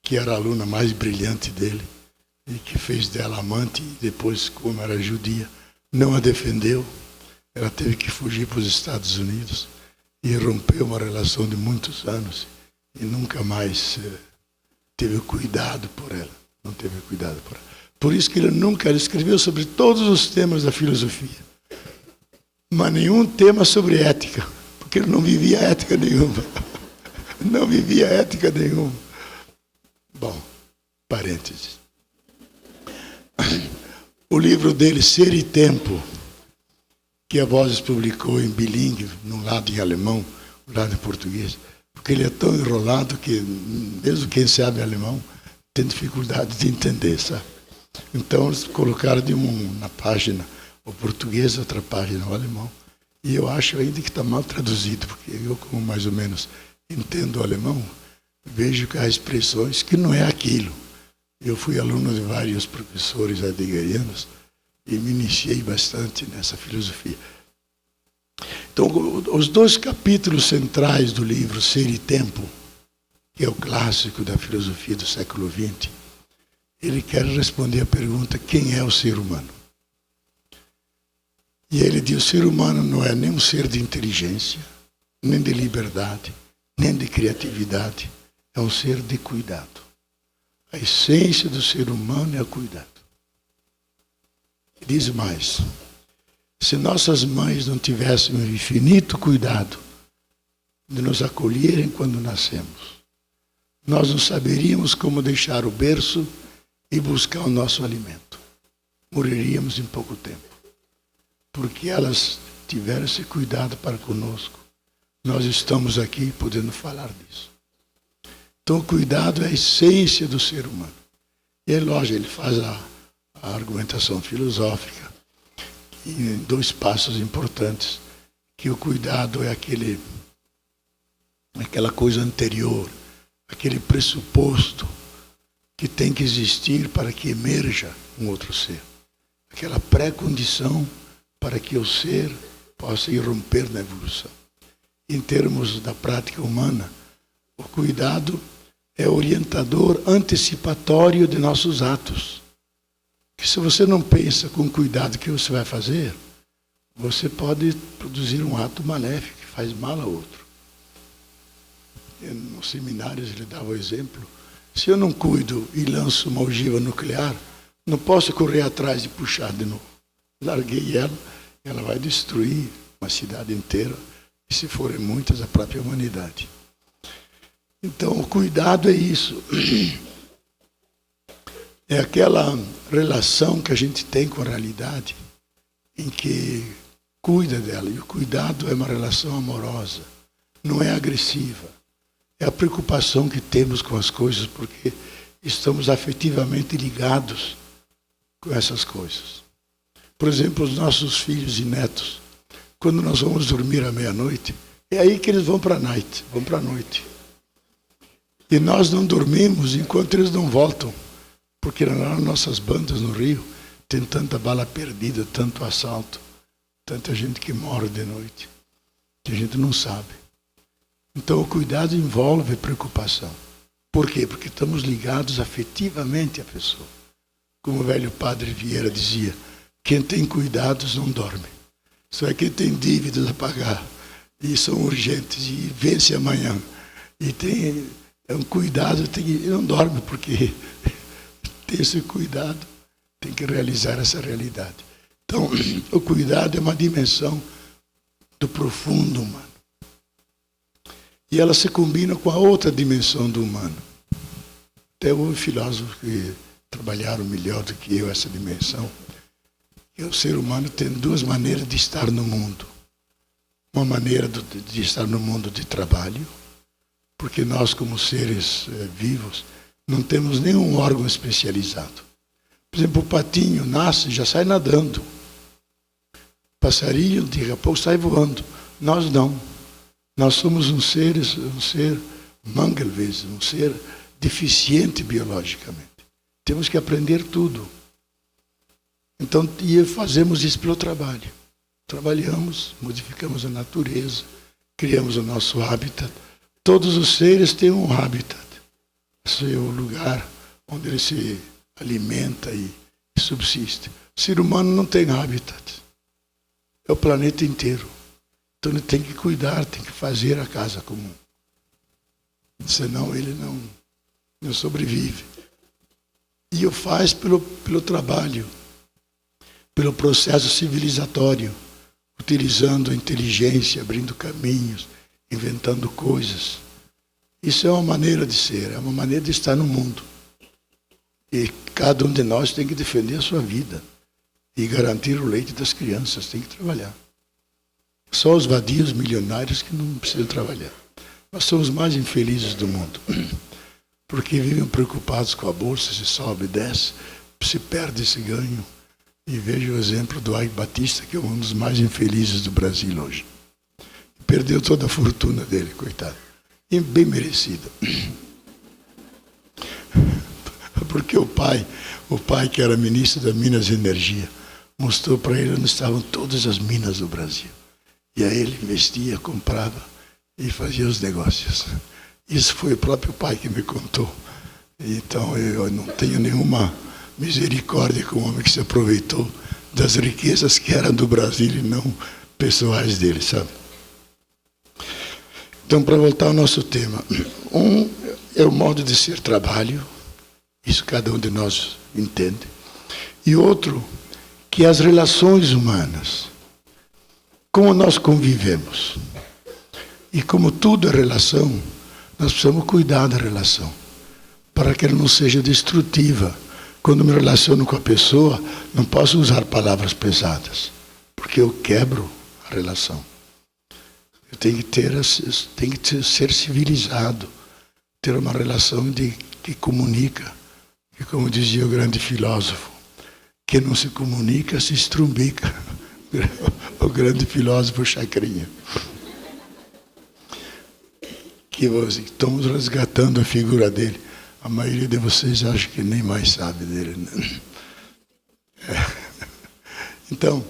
que era a aluna mais brilhante dele, e que fez dela amante, e depois, como era judia, não a defendeu. Ela teve que fugir para os Estados Unidos e rompeu uma relação de muitos anos e nunca mais teve cuidado por ela. Não teve cuidado por ela. Por isso que ele escreveu sobre todos os temas da filosofia, mas nenhum tema sobre ética, porque ele não vivia ética nenhuma. Não vivia ética nenhuma. Bom, parênteses. O livro dele, Ser e Tempo, que a Vozes publicou em bilíngue, num lado em alemão, um lado em português, porque ele é tão enrolado que, mesmo quem sabe alemão, tem dificuldade de entender, sabe? Então, eles colocaram na página o português, outra página o alemão, e eu acho ainda que está mal traduzido, porque eu, como mais ou menos entendo o alemão, vejo que há expressões que não é aquilo. Eu fui aluno de vários professores heideggerianos e me iniciei bastante nessa filosofia. Então, os 2 capítulos centrais do livro Ser e Tempo, que é o clássico da filosofia do século XX, ele quer responder a pergunta: quem é o ser humano? E ele diz: o ser humano não é nem um ser de inteligência, nem de liberdade, nem de criatividade, é um ser de cuidado. A essência do ser humano é o cuidado. Diz mais: se nossas mães não tivessem um infinito cuidado de nos acolherem quando nascemos, nós não saberíamos como deixar o berço e buscar o nosso alimento. Morreríamos em pouco tempo. Porque elas tiveram esse cuidado para conosco. Nós estamos aqui podendo falar disso. Então, o cuidado é a essência do ser humano. E é lógico, ele faz a argumentação filosófica em 2 passos importantes, que o cuidado é aquela coisa anterior, aquele pressuposto que tem que existir para que emerja um outro ser. Aquela pré-condição para que o ser possa irromper na evolução. Em termos da prática humana, o cuidado é orientador antecipatório de nossos atos. Que se você não pensa com cuidado o que você vai fazer, você pode produzir um ato maléfico que faz mal a outro. Nos seminários ele dava o exemplo: se eu não cuido e lanço uma ogiva nuclear, não posso correr atrás e puxar de novo. Larguei ela vai destruir uma cidade inteira, e se forem muitas, a própria humanidade. Então, o cuidado é isso. É aquela relação que a gente tem com a realidade, em que cuida dela. E o cuidado é uma relação amorosa, não é agressiva. É a preocupação que temos com as coisas, porque estamos afetivamente ligados com essas coisas. Por exemplo, os nossos filhos e netos, quando nós vamos dormir à meia-noite, é aí que eles vão para a noite. E nós não dormimos enquanto eles não voltam, porque nas nossas bandas no Rio tem tanta bala perdida, tanto assalto, tanta gente que morre de noite, que a gente não sabe. Então o cuidado envolve preocupação. Por quê? Porque estamos ligados afetivamente à pessoa. Como o velho padre Vieira dizia: quem tem cuidados não dorme. Só é quem tem dívidas a pagar e são urgentes e vence amanhã. E tem um cuidado, não dorme porque tem esse cuidado, tem que realizar essa realidade. Então, o cuidado é uma dimensão do profundo humano. E ela se combina com a outra dimensão do humano. Até houve filósofos que trabalharam melhor do que eu essa dimensão. E o ser humano tem duas maneiras de estar no mundo. Uma maneira de estar no mundo de trabalho, porque nós, como seres vivos, não temos nenhum órgão especializado. Por exemplo, o patinho nasce e já sai nadando. O passarinho, daqui a pouco, sai voando. Nós não. Nós somos um ser mangelwesen, um ser deficiente biologicamente. Temos que aprender tudo. Então, e fazemos isso pelo trabalho. Trabalhamos, modificamos a natureza, criamos o nosso habitat. Todos os seres têm um habitat. Esse é o lugar onde ele se alimenta e subsiste. O ser humano não tem habitat. É o planeta inteiro. Então ele tem que cuidar, tem que fazer a casa comum. Senão ele não sobrevive. E o faz pelo trabalho, pelo processo civilizatório, utilizando a inteligência, abrindo caminhos, inventando coisas. Isso é uma maneira de ser, é uma maneira de estar no mundo. E cada um de nós tem que defender a sua vida e garantir o leite das crianças, tem que trabalhar. Só os vadios milionários que não precisam trabalhar. Nós somos os mais infelizes do mundo, porque vivem preocupados com a bolsa, se sobe e desce, se perde esse ganho. E vejo o exemplo do Ike Batista, que é um dos mais infelizes do Brasil hoje. Perdeu toda a fortuna dele, coitado. E bem merecido. Porque o pai que era ministro da Minas e Energia, mostrou para ele onde estavam todas as minas do Brasil. E aí ele investia, comprava e fazia os negócios. Isso foi o próprio pai que me contou. Então eu não tenho nenhuma misericórdia com o homem que se aproveitou das riquezas que eram do Brasil e não pessoais dele, sabe? Então, para voltar ao nosso tema, um é o modo de ser trabalho, isso cada um de nós entende, e outro, que é as relações humanas, como nós convivemos. E como tudo é relação, nós precisamos cuidar da relação, para que ela não seja destrutiva. Quando me relaciono com a pessoa, não posso usar palavras pesadas, porque eu quebro a relação. Eu tenho que ser civilizado, ter uma relação que comunica, que, como dizia o grande filósofo, quem não se comunica se estrumbica. O grande filósofo Chacrinha. Que estamos resgatando a figura dele. A maioria de vocês acha que nem mais sabe dele, né? Então,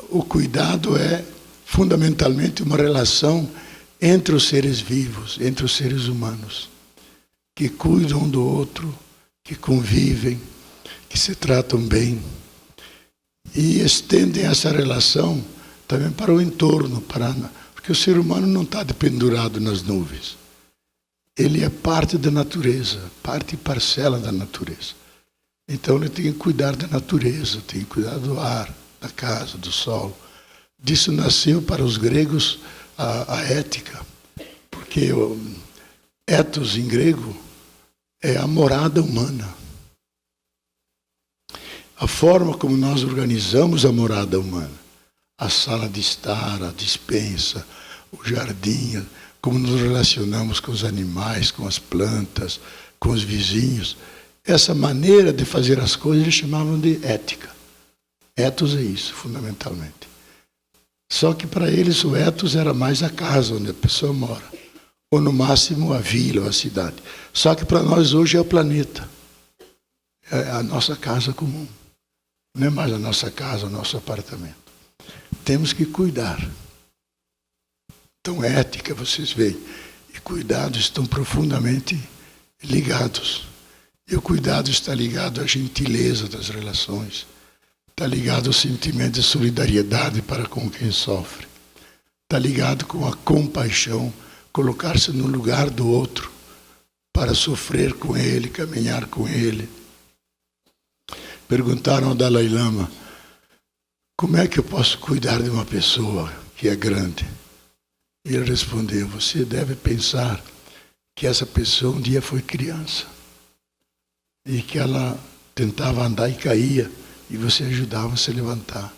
o cuidado é fundamentalmente uma relação entre os seres vivos, entre os seres humanos, que cuidam um do outro, que convivem, que se tratam bem e estendem essa relação também para o entorno, porque o ser humano não está pendurado nas nuvens. Ele é parte da natureza, parte e parcela da natureza. Então ele tem que cuidar da natureza, tem que cuidar do ar, da casa, do solo. Disso nasceu para os gregos a ética, porque o ethos em grego é a morada humana. A forma como nós organizamos a morada humana, a sala de estar, a despensa, o jardim, como nos relacionamos com os animais, com as plantas, com os vizinhos. Essa maneira de fazer as coisas eles chamavam de ética. Ethos é isso, fundamentalmente. Só que para eles o ethos era mais a casa onde a pessoa mora, ou no máximo a vila ou a cidade. Só que para nós hoje é o planeta, é a nossa casa comum. Não é mais a nossa casa, o nosso apartamento. Temos que cuidar. Então, ética, vocês veem, e cuidado estão profundamente ligados. E o cuidado está ligado à gentileza das relações, está ligado ao sentimento de solidariedade para com quem sofre, está ligado com a compaixão, colocar-se no lugar do outro, para sofrer com ele, caminhar com ele. Perguntaram ao Dalai Lama, como é que eu posso cuidar de uma pessoa que é grande. E ele respondeu: você deve pensar que essa pessoa um dia foi criança e que ela tentava andar e caía e você ajudava a se levantar.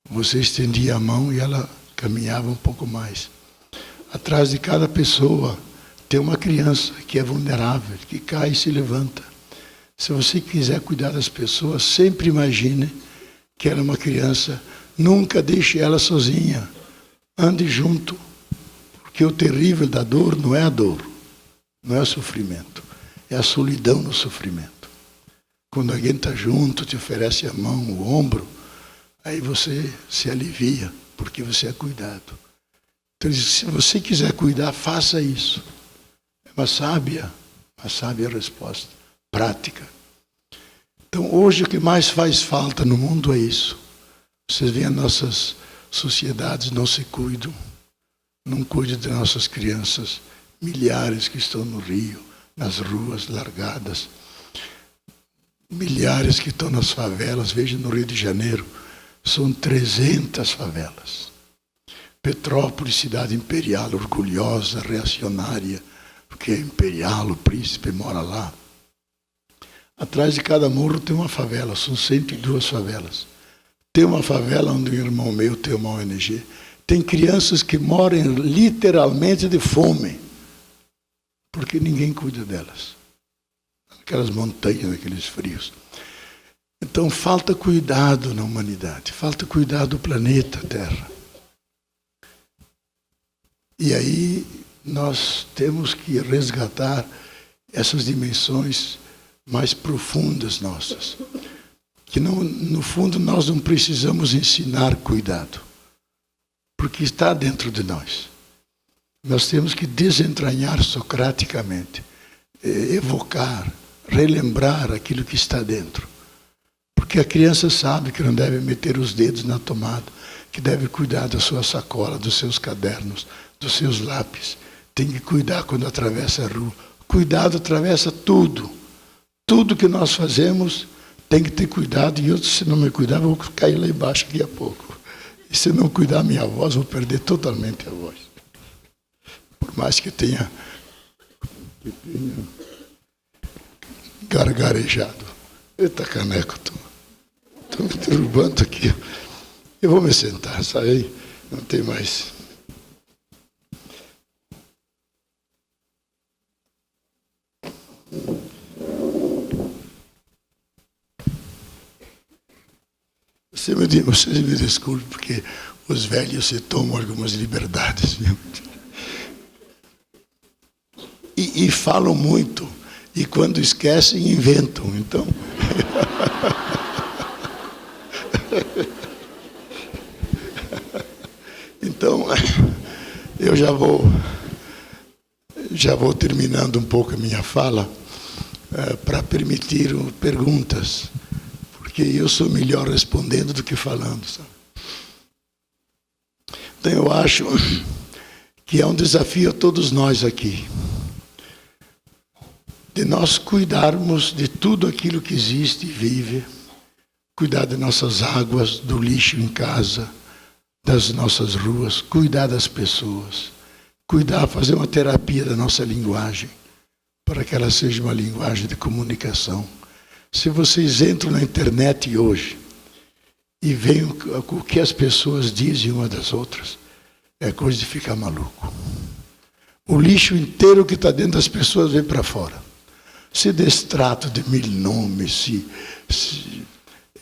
Você estendia a mão e ela caminhava um pouco mais. Atrás de cada pessoa tem uma criança que é vulnerável, que cai e se levanta. Se você quiser cuidar das pessoas, sempre imagine que ela é uma criança. Nunca deixe ela sozinha. Ande junto. Porque o terrível da dor não é a dor, não é o sofrimento, é a solidão no sofrimento. Quando alguém está junto, te oferece a mão, o ombro, aí você se alivia, porque você é cuidado. Então, se você quiser cuidar, faça isso. É uma sábia resposta, prática. Então, hoje o que mais faz falta no mundo é isso. Vocês veem, as nossas sociedades não se cuidam. Não cuide de nossas crianças, milhares que estão no Rio, nas ruas largadas, milhares que estão nas favelas. Veja, no Rio de Janeiro, são 300 favelas. Petrópolis, cidade imperial, orgulhosa, reacionária, porque é imperial, o príncipe mora lá. Atrás de cada morro tem uma favela, são 102 favelas. Tem uma favela onde um irmão meu tem uma ONG. Tem crianças que moram literalmente de fome, porque ninguém cuida delas. Aquelas montanhas, aqueles frios. Então falta cuidado na humanidade, falta cuidado do planeta Terra. E aí nós temos que resgatar essas dimensões mais profundas nossas. Que não, no fundo nós não precisamos ensinar cuidado, porque está dentro de nós. Nós temos que desentranhar socraticamente, evocar, relembrar aquilo que está dentro. Porque a criança sabe que não deve meter os dedos na tomada, que deve cuidar da sua sacola, dos seus cadernos, dos seus lápis. Tem que cuidar quando atravessa a rua. Cuidado atravessa tudo. Tudo que nós fazemos tem que ter cuidado. E eu, se não me cuidar, vou cair lá embaixo daqui a pouco. E se não cuidar minha voz, vou perder totalmente a voz. Por mais que tenha gargarejado. Eita, caneco, estou me derrubando aqui. Eu vou me sentar, sabe? Não tem mais. Vocês me desculpem, porque os velhos se tomam algumas liberdades. Viu? E falam muito. E quando esquecem, inventam. Então, eu já vou terminando um pouco a minha fala para permitir perguntas. Porque eu sou melhor respondendo do que falando. Sabe? Então eu acho que é um desafio a todos nós aqui, de nós cuidarmos de tudo aquilo que existe e vive, cuidar de nossas águas, do lixo em casa, das nossas ruas, cuidar das pessoas, cuidar, fazer uma terapia da nossa linguagem, para que ela seja uma linguagem de comunicação. Se vocês entram na internet hoje e veem o que as pessoas dizem umas das outras, é coisa de ficar maluco. O lixo inteiro que está dentro das pessoas vem para fora. Se destrato de mil nomes,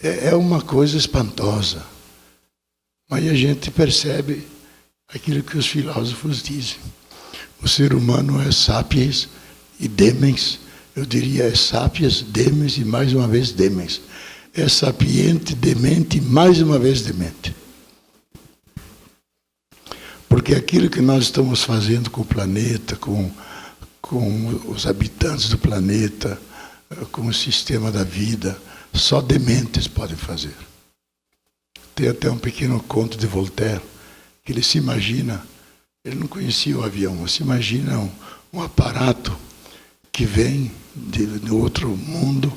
é uma coisa espantosa. Mas a gente percebe aquilo que os filósofos dizem. O ser humano é sapiens e demens. Eu diria é sapiens, demens e mais uma vez demens. É sapiente, demente e mais uma vez demente. Porque aquilo que nós estamos fazendo com o planeta, com os habitantes do planeta, com o sistema da vida, só dementes podem fazer. Tem até um pequeno conto de Voltaire, que ele se imagina, ele não conhecia o avião, mas se imagina um aparato que vem de outro mundo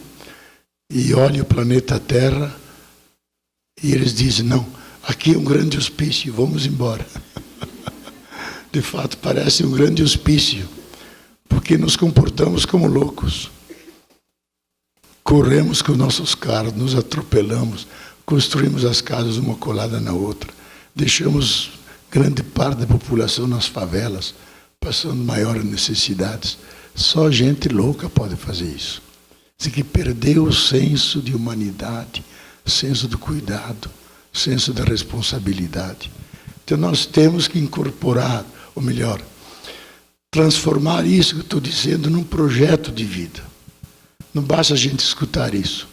e olha o planeta Terra e eles dizem, não, aqui é um grande hospício, vamos embora. De fato, parece um grande hospício, porque nos comportamos como loucos. Corremos com nossos carros, nos atropelamos, construímos as casas uma colada na outra, deixamos grande parte da população nas favelas, passando maiores necessidades. Só gente louca pode fazer isso. Diz que perdeu o senso de humanidade, senso do cuidado, senso da responsabilidade. Então nós temos que incorporar, ou melhor, transformar isso que eu estou dizendo num projeto de vida. Não basta a gente escutar isso.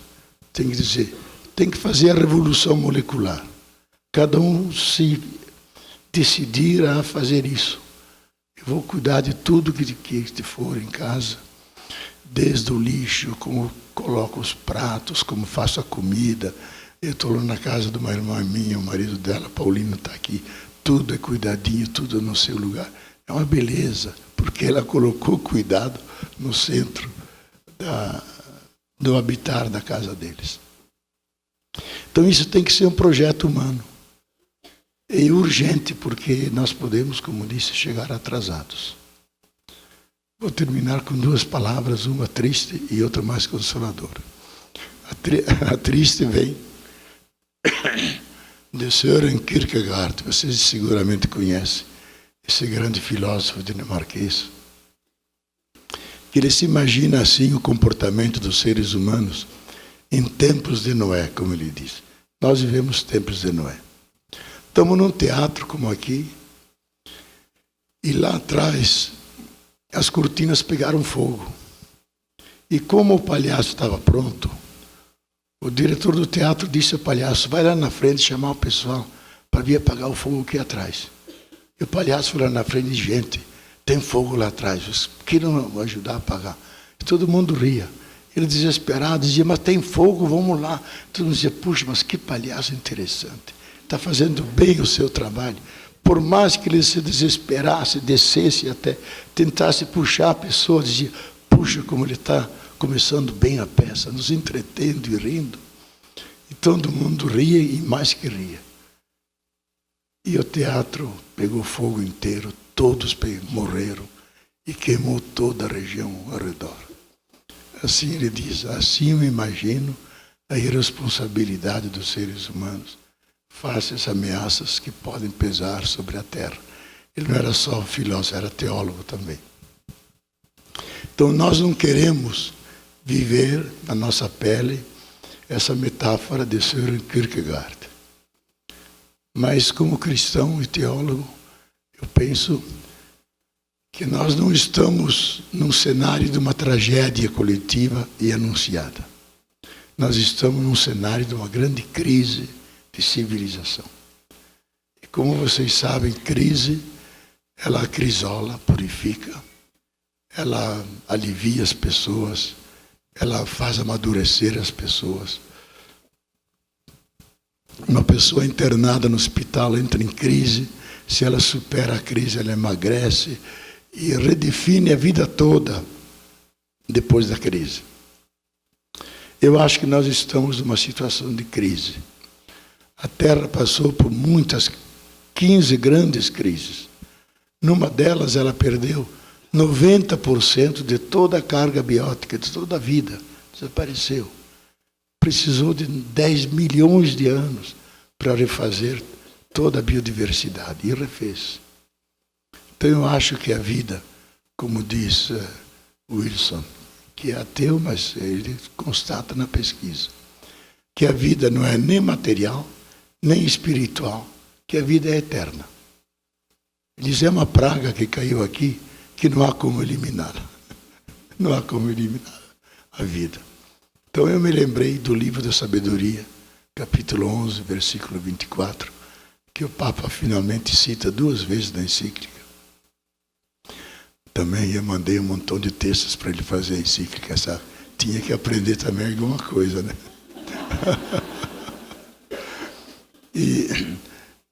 Tem que dizer, tem que fazer a revolução molecular. Cada um se decidir a fazer isso. Eu vou cuidar de tudo que for em casa, desde o lixo, como coloco os pratos, como faço a comida. Eu estou lá na casa de uma irmã minha, o marido dela, Paulino, está aqui. Tudo é cuidadinho, tudo no seu lugar. É uma beleza, porque ela colocou cuidado no centro do habitar da casa deles. Então isso tem que ser um projeto humano. E urgente, porque nós podemos, como disse, chegar atrasados. Vou terminar com duas palavras, uma triste e outra mais consoladora. A triste vem de Søren Kierkegaard. Vocês seguramente conhecem esse grande filósofo dinamarquês. Ele se imagina assim o comportamento dos seres humanos em tempos de Noé, como ele diz. Nós vivemos tempos de Noé. Estamos num teatro como aqui, e lá atrás as cortinas pegaram fogo. E como o palhaço estava pronto, o diretor do teatro disse ao palhaço, vai lá na frente chamar o pessoal para vir apagar o fogo aqui atrás. E o palhaço foi lá na frente e disse, gente, tem fogo lá atrás, vocês queiram ajudar a apagar. E todo mundo ria. Ele desesperado dizia, mas tem fogo, vamos lá. Todo mundo dizia, puxa, mas que palhaço interessante. Está fazendo bem o seu trabalho. Por mais que ele se desesperasse, descesse até, tentasse puxar a pessoa, dizia, puxa, como ele está começando bem a peça, nos entretendo e rindo. E todo mundo ria e mais que ria. E o teatro pegou fogo inteiro, todos morreram e queimou toda a região ao redor. Assim ele diz, assim eu imagino a irresponsabilidade dos seres humanos face às ameaças que podem pesar sobre a terra. Ele não era só filósofo, era teólogo também. Então nós não queremos viver na nossa pele essa metáfora de Søren Kierkegaard. Mas como cristão e teólogo, eu penso que nós não estamos num cenário de uma tragédia coletiva e anunciada. Nós estamos num cenário de uma grande crise de civilização. E como vocês sabem, crise, ela acrisola, purifica, ela alivia as pessoas, ela faz amadurecer as pessoas. Uma pessoa internada no hospital entra em crise, se ela supera a crise, ela emagrece e redefine a vida toda depois da crise. Eu acho que nós estamos numa situação de crise. A Terra passou por 15 grandes crises. Numa delas, ela perdeu 90% de toda a carga biótica, de toda a vida. Desapareceu. Precisou de 10 milhões de anos para refazer toda a biodiversidade. E refez. Então eu acho que a vida, como diz Wilson, que é ateu, mas ele constata na pesquisa, que a vida não é nem material, nem espiritual, que a vida é eterna. Ele diz, é uma praga que caiu aqui, que não há como eliminar. Não há como eliminar a vida. Então eu me lembrei do livro da sabedoria, capítulo 11, versículo 24, que o Papa finalmente cita 2 vezes na encíclica. Também eu mandei um montão de textos para ele fazer a encíclica, sabe? Tinha que aprender também alguma coisa, né? E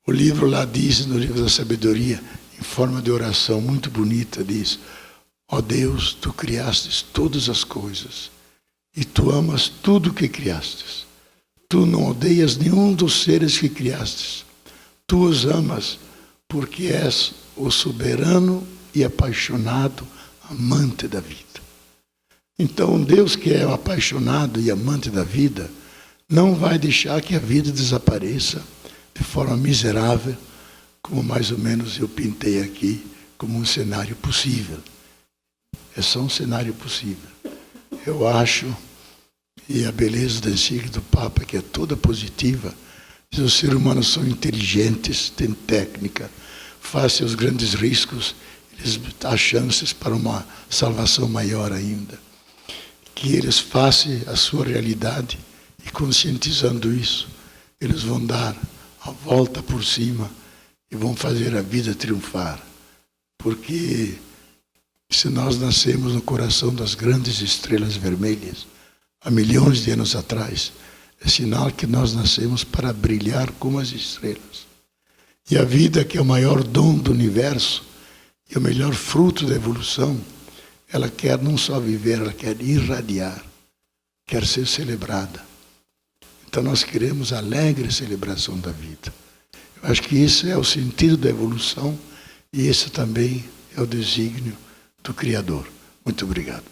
o livro lá diz, no livro da sabedoria, em forma de oração muito bonita, diz, ó Deus, tu criastes todas as coisas e tu amas tudo que criastes. Tu não odeias nenhum dos seres que criastes. Tu os amas porque és o soberano e apaixonado amante da vida. Então, um Deus que é apaixonado e amante da vida não vai deixar que a vida desapareça de forma miserável, como mais ou menos eu pintei aqui, como um cenário possível. É só um cenário possível. Eu acho, e a beleza da encíclica do Papa, que é toda positiva, diz: os seres humanos são inteligentes, têm técnica, fazem os grandes riscos, eles há chances para uma salvação maior ainda. Que eles façam a sua realidade e, conscientizando isso, eles vão dar a volta por cima e vão fazer a vida triunfar. Porque se nós nascemos no coração das grandes estrelas vermelhas, há milhões de anos atrás, é sinal que nós nascemos para brilhar como as estrelas. E a vida, que é o maior dom do universo e o melhor fruto da evolução, ela quer não só viver, ela quer irradiar, quer ser celebrada. Então nós queremos a alegre celebração da vida. Eu acho que isso é o sentido da evolução e esse também é o desígnio do Criador. Muito obrigado.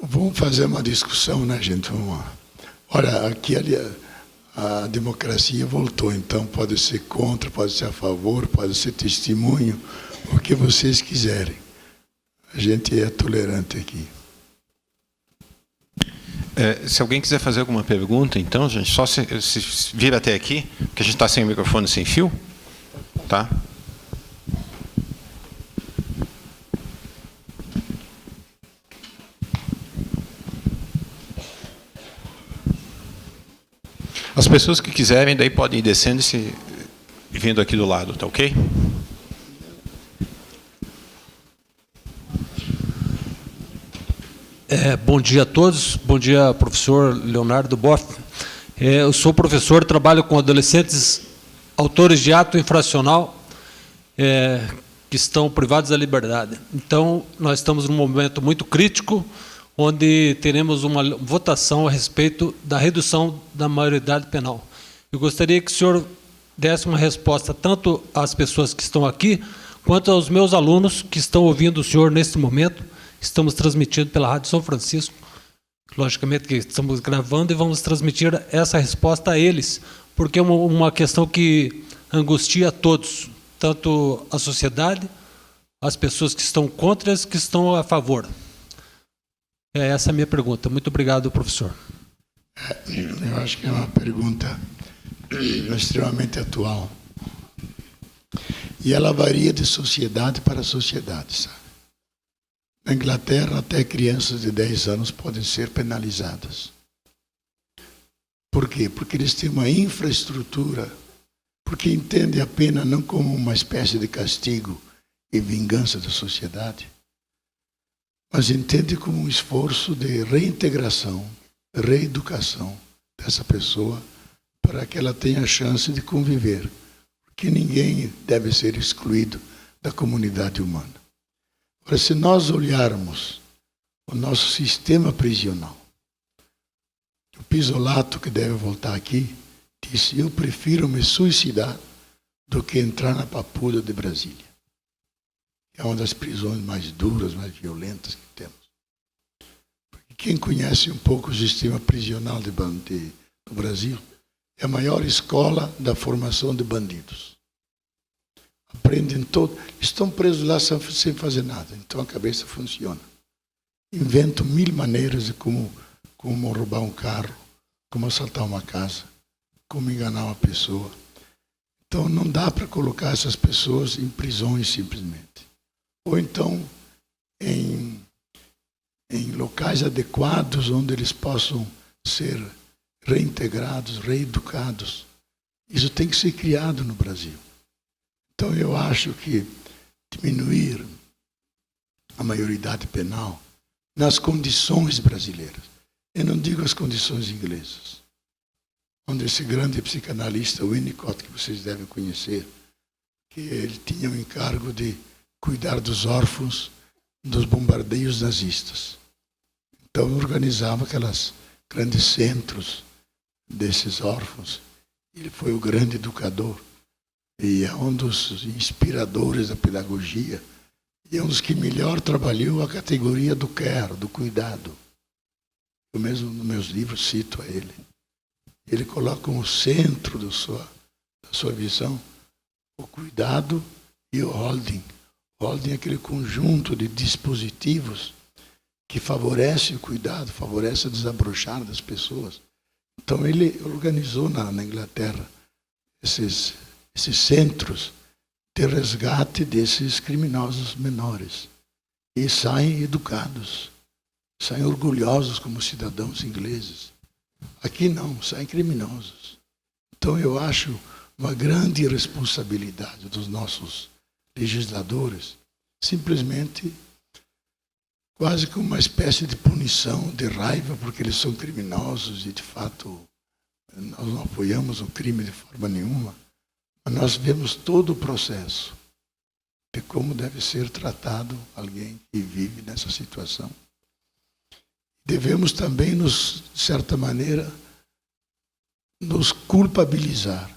Vamos fazer uma discussão, né, gente? Vamos lá. Olha, aqui a democracia voltou, então pode ser contra, pode ser a favor, pode ser testemunho, o que vocês quiserem. A gente é tolerante aqui. Se alguém quiser fazer alguma pergunta, então, gente, só se vir até aqui, porque a gente está sem microfone, sem fio, tá? As pessoas que quiserem, daí podem ir descendo e vindo aqui do lado, tá ok? Bom dia a todos. Bom dia, professor Leonardo Boff. Eu sou professor, trabalho com adolescentes autores de ato infracional que estão privados da liberdade. Então, nós estamos num momento muito crítico, onde teremos uma votação a respeito da redução da maioridade penal. Eu gostaria que o senhor desse uma resposta tanto às pessoas que estão aqui, quanto aos meus alunos que estão ouvindo o senhor neste momento. Estamos transmitindo pela Rádio São Francisco, logicamente que estamos gravando e vamos transmitir essa resposta a eles, porque é uma questão que angustia a todos, tanto a sociedade, as pessoas que estão contra e as que estão a favor. Essa é a minha pergunta. Muito obrigado, professor. Eu acho que é uma pergunta extremamente atual. E ela varia de sociedade para sociedade, sabe? Na Inglaterra, até crianças de 10 anos podem ser penalizadas. Por quê? Porque eles têm uma infraestrutura, porque entendem a pena não como uma espécie de castigo e vingança da sociedade, mas entende como um esforço de reintegração, reeducação dessa pessoa para que ela tenha a chance de conviver, porque ninguém deve ser excluído da comunidade humana. Agora, se nós olharmos o nosso sistema prisional, o Pisolato, que deve voltar aqui, disse: eu prefiro me suicidar do que entrar na Papuda de Brasília. É uma das prisões mais duras, mais violentas que temos. Porque quem conhece um pouco o sistema prisional do Brasil, é a maior escola da formação de bandidos. Aprendem todo, estão presos lá sem fazer nada, então a cabeça funciona. Inventam 1000 maneiras de como roubar um carro, como assaltar uma casa, como enganar uma pessoa. Então não dá para colocar essas pessoas em prisões simplesmente. Ou então em locais adequados onde eles possam ser reintegrados, reeducados. Isso tem que ser criado no Brasil. Então eu acho que diminuir a maioridade penal nas condições brasileiras. Eu não digo as condições inglesas, onde esse grande psicanalista, Winnicott, que vocês devem conhecer, que ele tinha o encargo de cuidar dos órfãos dos bombardeios nazistas. Então, organizava aqueles grandes centros desses órfãos. Ele foi o grande educador e é um dos inspiradores da pedagogia e é um dos que melhor trabalhou a categoria do care, do cuidado. Eu mesmo, nos meus livros, cito a ele. Ele coloca no centro da sua visão o cuidado e o holding. O holding é aquele conjunto de dispositivos que favorece o cuidado, favorece o desabrochar das pessoas. Então ele organizou na Inglaterra esses centros de resgate desses criminosos menores. E saem educados, saem orgulhosos como cidadãos ingleses. Aqui não, saem criminosos. Então eu acho uma grande responsabilidade dos nossos legisladores, simplesmente quase como uma espécie de punição, de raiva, porque eles são criminosos e, de fato, nós não apoiamos o crime de forma nenhuma, mas nós vemos todo o processo de como deve ser tratado alguém que vive nessa situação. Devemos também, de certa maneira, nos culpabilizar.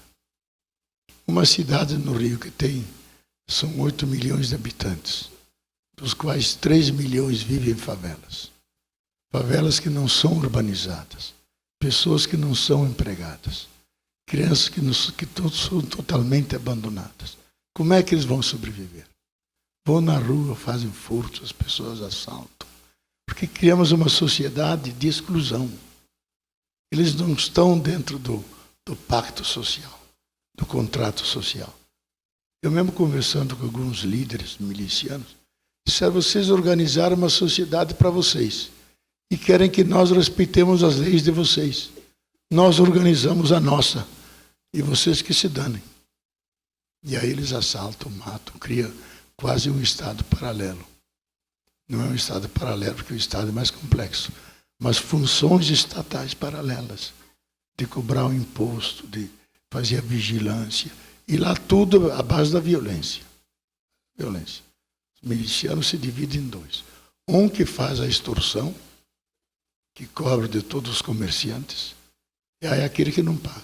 Uma cidade no Rio que são 8 milhões de habitantes, dos quais 3 milhões vivem em favelas. Favelas que não são urbanizadas, pessoas que não são empregadas, crianças que são totalmente abandonadas. Como é que eles vão sobreviver? Vão na rua, fazem furtos, as pessoas assaltam. Porque criamos uma sociedade de exclusão. Eles não estão dentro do pacto social, do contrato social. Eu mesmo conversando com alguns líderes milicianos, disseram, vocês organizaram uma sociedade para vocês e querem que nós respeitemos as leis de vocês. Nós organizamos a nossa e vocês que se danem. E aí eles assaltam, matam, criam quase um Estado paralelo. Não é um Estado paralelo porque o Estado é mais complexo, mas funções estatais paralelas, de cobrar o imposto, de fazer a vigilância. E lá tudo à base da violência. Violência. Os milicianos se dividem em dois. Um que faz a extorsão, que cobra de todos os comerciantes, e aí é aquele que não paga.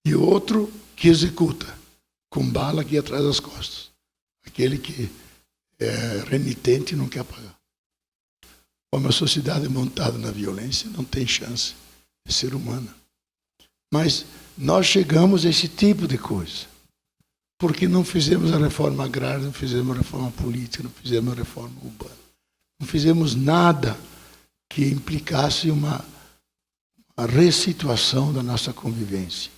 E o outro que executa, com bala aqui atrás das costas. Aquele que é renitente e não quer pagar. Uma sociedade montada na violência não tem chance de ser humana. Mas nós chegamos a esse tipo de coisa. Porque não fizemos a reforma agrária, não fizemos a reforma política, não fizemos a reforma urbana. Não fizemos nada que implicasse uma ressituação da nossa convivência.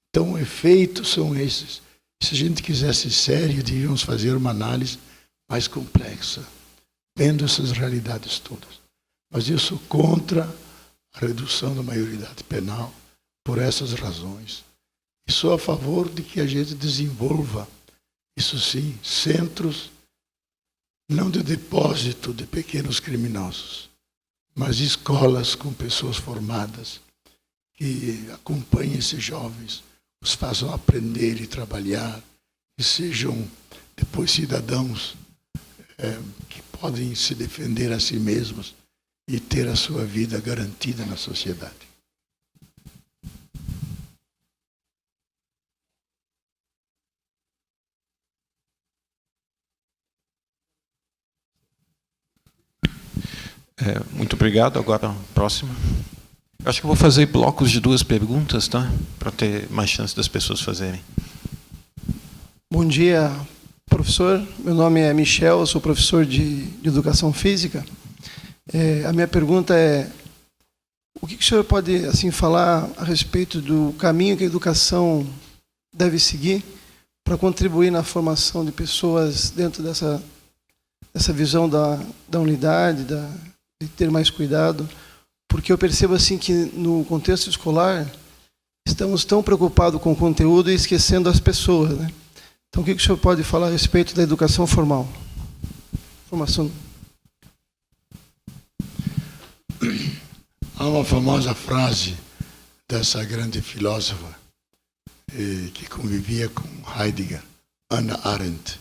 Então, efeitos são esses. Se a gente quisesse sério, devíamos fazer uma análise mais complexa, vendo essas realidades todas. Mas eu sou contra a redução da maioridade penal por essas razões. E sou a favor de que a gente desenvolva, isso sim, centros, não de depósito de pequenos criminosos, mas escolas com pessoas formadas que acompanhem esses jovens, os façam aprender e trabalhar, que sejam depois cidadãos que podem se defender a si mesmos e ter a sua vida garantida na sociedade. Muito obrigado. Agora, próxima. Eu acho que eu vou fazer blocos de 2 perguntas, tá? Para ter mais chance das pessoas fazerem. Bom dia, professor. Meu nome é Michel, eu sou professor de Educação Física. A minha pergunta é, o que o senhor pode assim, falar a respeito do caminho que a educação deve seguir para contribuir na formação de pessoas dentro dessa visão da unidade, de ter mais cuidado? Porque eu percebo assim que no contexto escolar estamos tão preocupados com o conteúdo e esquecendo as pessoas, né? Então, o que o senhor pode falar a respeito da educação formal? Formação. Há uma famosa frase dessa grande filósofa que convivia com Heidegger, Hannah Arendt,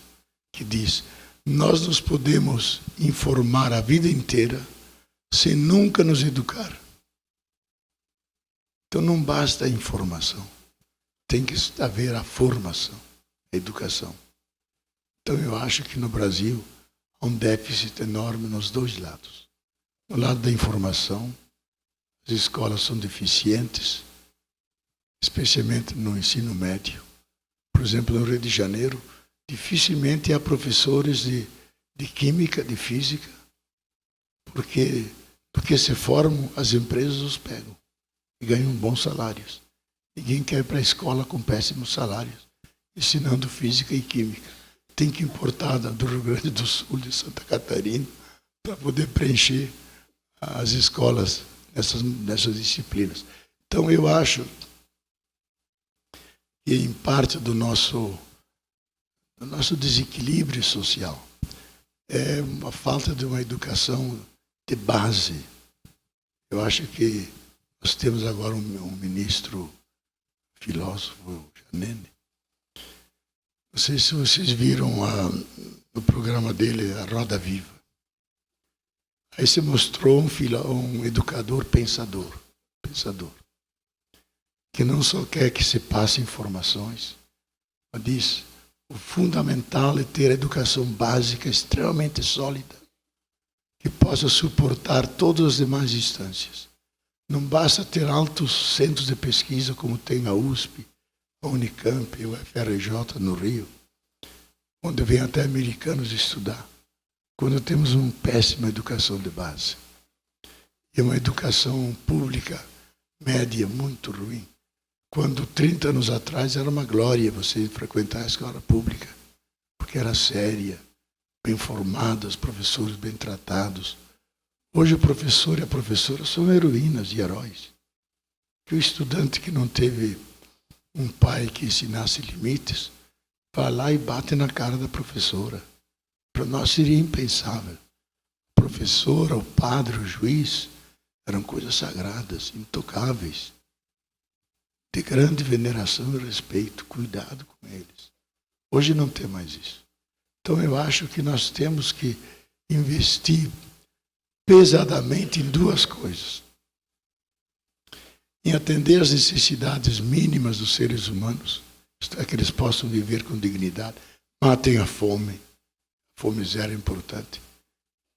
que diz: nós nos podemos informar a vida inteira sem nunca nos educar. Então não basta a informação, tem que haver a formação, a educação. Então eu acho que no Brasil há um déficit enorme nos dois lados. No lado da informação, as escolas são deficientes, especialmente no ensino médio. Por exemplo, no Rio de Janeiro, dificilmente há professores de química, de física, porque se formam, as empresas os pegam e ganham bons salários. Ninguém quer ir para a escola com péssimos salários, ensinando física e química. Tem que importar do Rio Grande do Sul, de Santa Catarina, para poder preencher as escolas nessas disciplinas. Então, eu acho que, em parte do nosso desequilíbrio social, é uma falta de uma educação de base. Eu acho que nós temos agora um ministro filósofo, Janine. Não sei se vocês viram no programa dele, A Roda Viva. Aí se mostrou um educador pensador, que não só quer que se passe informações, mas diz: o fundamental é ter a educação básica extremamente sólida, que possa suportar todas as demais instâncias. Não basta ter altos centros de pesquisa como tem a USP, a Unicamp, o FRJ no Rio, onde vêm até americanos estudar, quando temos uma péssima educação de base. E uma educação pública média muito ruim. Quando 30 anos atrás era uma glória você frequentar a escola pública, porque era séria, bem formada, os professores bem tratados. Hoje o professor e a professora são heroínas e heróis. Que o estudante que não teve um pai que ensinasse limites, vai lá e bate na cara da professora. Para nós seria impensável. A professora, o padre, o juiz, eram coisas sagradas, intocáveis, de grande veneração e respeito, cuidado com eles. Hoje não tem mais isso. Então eu acho que nós temos que investir pesadamente em duas coisas. Em atender às necessidades mínimas dos seres humanos, para que eles possam viver com dignidade, matem a fome zero é importante,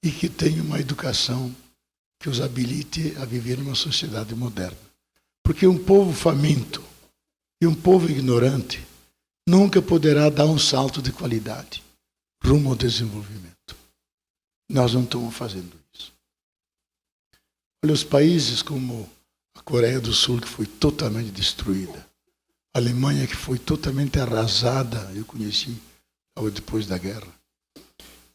e que tenham uma educação que os habilite a viver numa sociedade moderna. Porque um povo faminto e um povo ignorante nunca poderá dar um salto de qualidade rumo ao desenvolvimento. Nós não estamos fazendo isso. Olha, os países como a Coreia do Sul, que foi totalmente destruída, a Alemanha, que foi totalmente arrasada, eu conheci logo depois da guerra,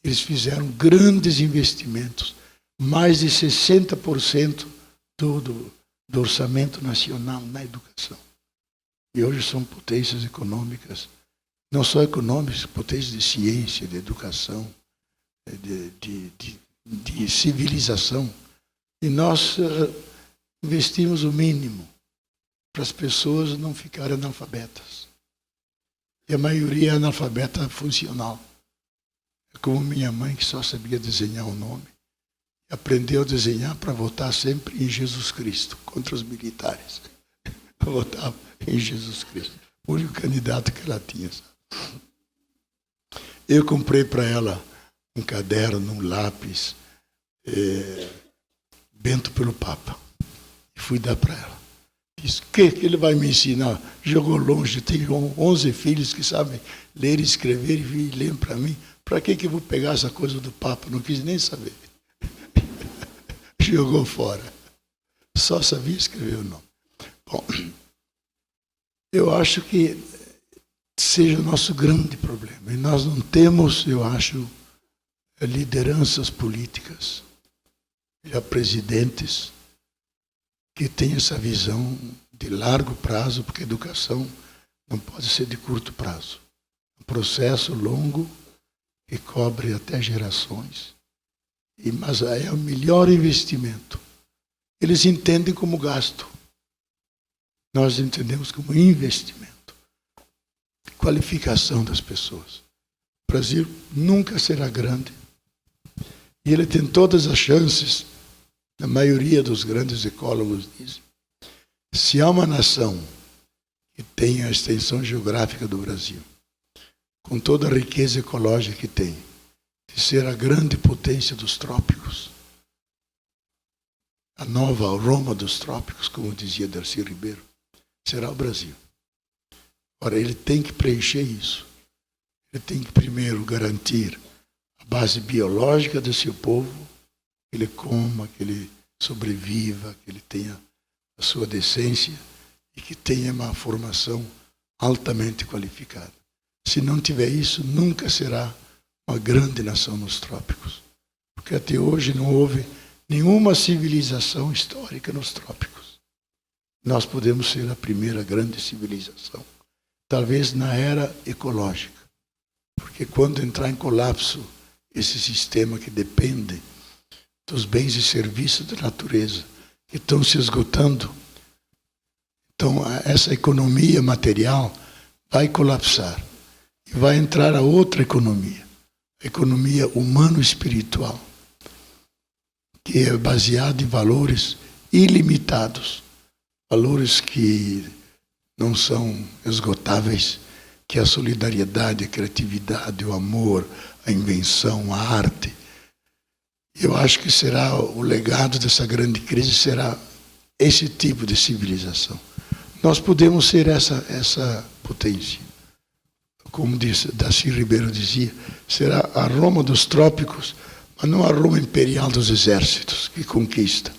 eles fizeram grandes investimentos, mais de 60% do orçamento nacional na educação. E hoje são potências econômicas, não só econômicas, potências de ciência, de educação, de civilização. E nós investimos o mínimo para as pessoas não ficarem analfabetas. E a maioria é analfabeta funcional. É como minha mãe, que só sabia desenhar o nome. Aprendeu a desenhar para votar sempre em Jesus Cristo, contra os militares. Votava em Jesus Cristo. O único candidato que ela tinha. Eu comprei para ela um caderno, um lápis, bento pelo Papa. E fui dar para ela. Disse: o que ele vai me ensinar? Jogou longe, tenho 11 filhos que sabem ler e escrever e lêem para mim. Para que eu vou pegar essa coisa do Papa? Não quis nem saber. Jogou fora. Só sabia escrever o nome. Bom, eu acho que seja o nosso grande problema. E nós não temos, eu acho, lideranças políticas, já presidentes, que tenham essa visão de largo prazo, porque a educação não pode ser de curto prazo. É um processo longo que cobre até gerações. Mas é o melhor investimento eles entendem como gasto. Nós entendemos como investimento, qualificação das pessoas. O Brasil nunca será grande. E ele tem todas as chances, a maioria dos grandes ecólogos dizem, se há uma nação que tem a extensão geográfica do Brasil, com toda a riqueza ecológica que tem, de ser a grande potência dos trópicos, a nova Roma dos trópicos, como dizia Darcy Ribeiro, será o Brasil. Ora, ele tem que preencher isso. Ele tem que primeiro garantir a base biológica do seu povo, que ele coma, que ele sobreviva, que ele tenha a sua decência e que tenha uma formação altamente qualificada. Se não tiver isso, nunca será uma grande nação nos trópicos. Porque até hoje não houve nenhuma civilização histórica nos trópicos. Nós podemos ser a primeira grande civilização, talvez na era ecológica. Porque quando entrar em colapso esse sistema que depende dos bens e serviços da natureza, que estão se esgotando, então essa economia material vai colapsar. E vai entrar a outra economia, a economia humano-espiritual, que é baseada em valores ilimitados, valores que não são esgotáveis, que é a solidariedade, a criatividade, o amor, a invenção, a arte. Eu acho que será o legado dessa grande crise, será esse tipo de civilização. Nós podemos ser essa potência. Como Darcy Ribeiro dizia, será a Roma dos trópicos, mas não a Roma imperial dos exércitos que conquista.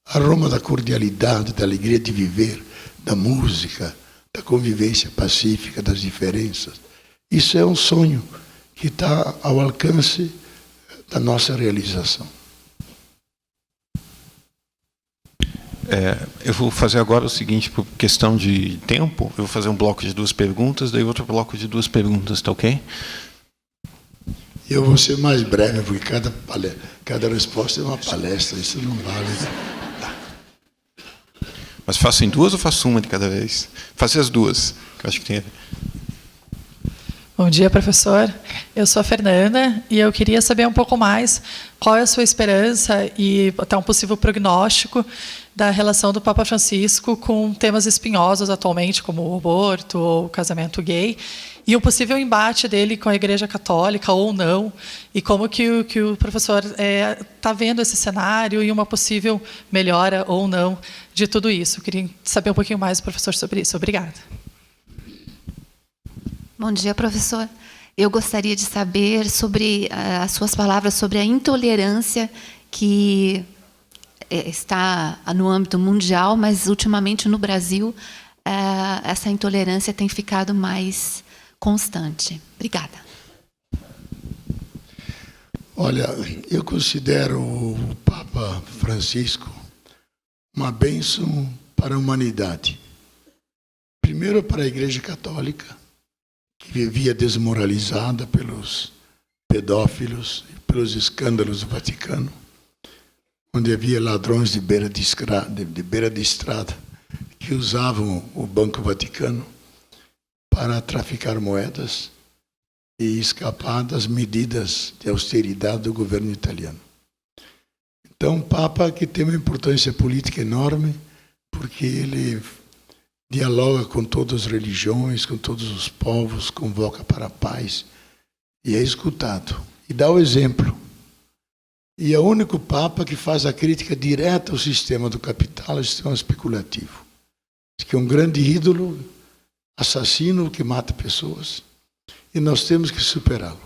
A Roma da cordialidade, da alegria de viver, da música, da convivência pacífica, das diferenças. Isso é um sonho que está ao alcance da nossa realização. Eu vou fazer agora o seguinte, por questão de tempo, eu vou fazer um bloco de 2 perguntas, daí outro bloco de 2 perguntas, tá ok? Eu vou ser mais breve, porque cada resposta é uma palestra, isso não vale. Mas faço em 2 ou faço uma de cada vez? Faço as 2, que eu acho que tem a ver. Bom dia, professor. Eu sou a Fernanda e eu queria saber um pouco mais qual é a sua esperança e até um possível prognóstico da relação do Papa Francisco com temas espinhosos atualmente, como o aborto ou o casamento gay, e o possível embate dele com a Igreja Católica ou não, e como que o professor está vendo esse cenário e uma possível melhora ou não de tudo isso. Eu queria saber um pouquinho mais do professor sobre isso. Obrigada. Bom dia, professor. Eu gostaria de saber sobre as suas palavras sobre a intolerância que está no âmbito mundial, mas ultimamente no Brasil essa intolerância tem ficado mais constante. Obrigada. Olha, eu considero o Papa Francisco uma bênção para a humanidade. Primeiro para a Igreja Católica, que vivia desmoralizada pelos pedófilos e pelos escândalos do Vaticano, onde havia ladrões de beira de estrada que usavam o Banco Vaticano para traficar moedas e escapar das medidas de austeridade do governo italiano. Então, o Papa que tem uma importância política enorme, porque ele dialoga com todas as religiões, com todos os povos, convoca para a paz e é escutado. E dá o exemplo. E é o único Papa que faz a crítica direta ao sistema do capital, ao sistema especulativo. Que é um grande ídolo, assassino que mata pessoas. E nós temos que superá-lo.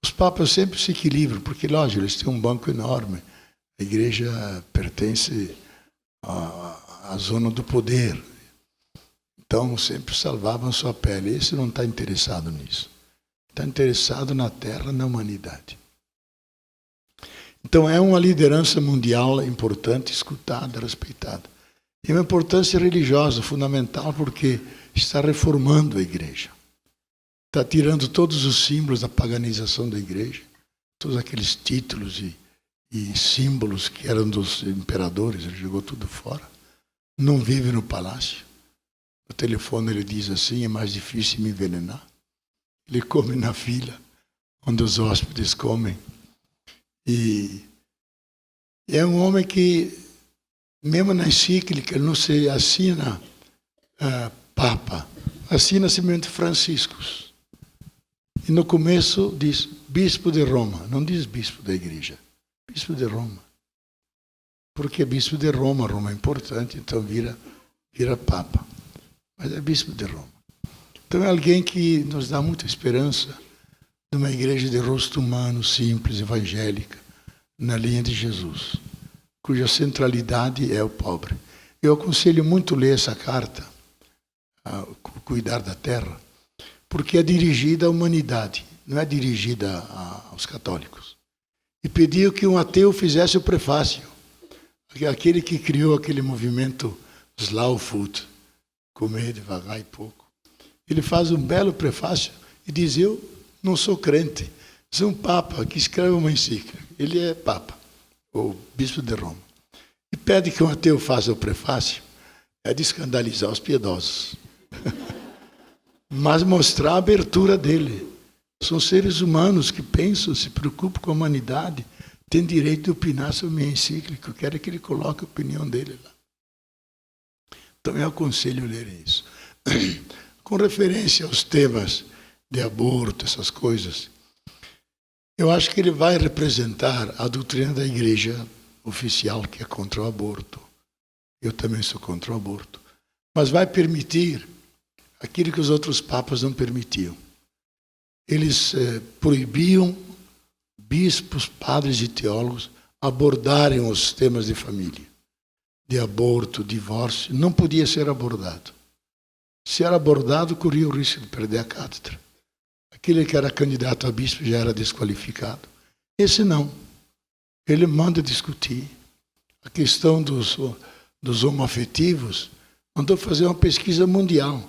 Os papas sempre se equilibram, porque, lógico, eles têm um banco enorme. A igreja pertence à zona do poder. Então, sempre salvavam sua pele. Esse não está interessado nisso. Está interessado na terra, na humanidade. Então, é uma liderança mundial importante, escutada, respeitada. E uma importância religiosa fundamental, porque está reformando a igreja. Está tirando todos os símbolos da paganização da igreja, todos aqueles títulos e símbolos que eram dos imperadores, ele jogou tudo fora. Não vive no palácio. No telefone ele diz assim, é mais difícil me envenenar. Ele come na fila, onde os hóspedes comem. E é um homem que, mesmo na encíclica, não se assina Papa, assina simplesmente Franciscus. E no começo diz Bispo de Roma, não diz Bispo da Igreja, Bispo de Roma. Porque é Bispo de Roma, Roma é importante, então vira Papa. Mas é Bispo de Roma. Então é alguém que nos dá muita esperança de uma igreja de rosto humano, simples, evangélica, na linha de Jesus, cuja centralidade é o pobre. Eu aconselho muito ler essa carta, Cuidar da Terra, porque é dirigida à humanidade, não é dirigida aos católicos. E pediu que um ateu fizesse o prefácio, aquele que criou aquele movimento Slow Food, comer devagar e pouco. Ele faz um belo prefácio e diz, eu não sou crente, sou um papa que escreve uma encíclica. Ele é papa, o bispo de Roma. E pede que um ateu faça o prefácio, é de escandalizar os piedosos. Mas mostrar a abertura dele. São seres humanos que pensam, se preocupam com a humanidade, têm direito de opinar sobre a minha encíclica. Eu quero que ele coloque a opinião dele lá. Então eu aconselho ler isso. Com referência aos temas de aborto, essas coisas, eu acho que ele vai representar a doutrina da igreja oficial, que é contra o aborto. Eu também sou contra o aborto. Mas vai permitir aquilo que os outros papas não permitiam. Eles proibiam bispos, padres e teólogos abordarem os temas de família, de aborto, divórcio. Não podia ser abordado. Se era abordado, corria o risco de perder a cátedra. Aquele que era candidato a bispo já era desqualificado. Esse não. Ele manda discutir. A questão dos homoafetivos, mandou fazer uma pesquisa mundial.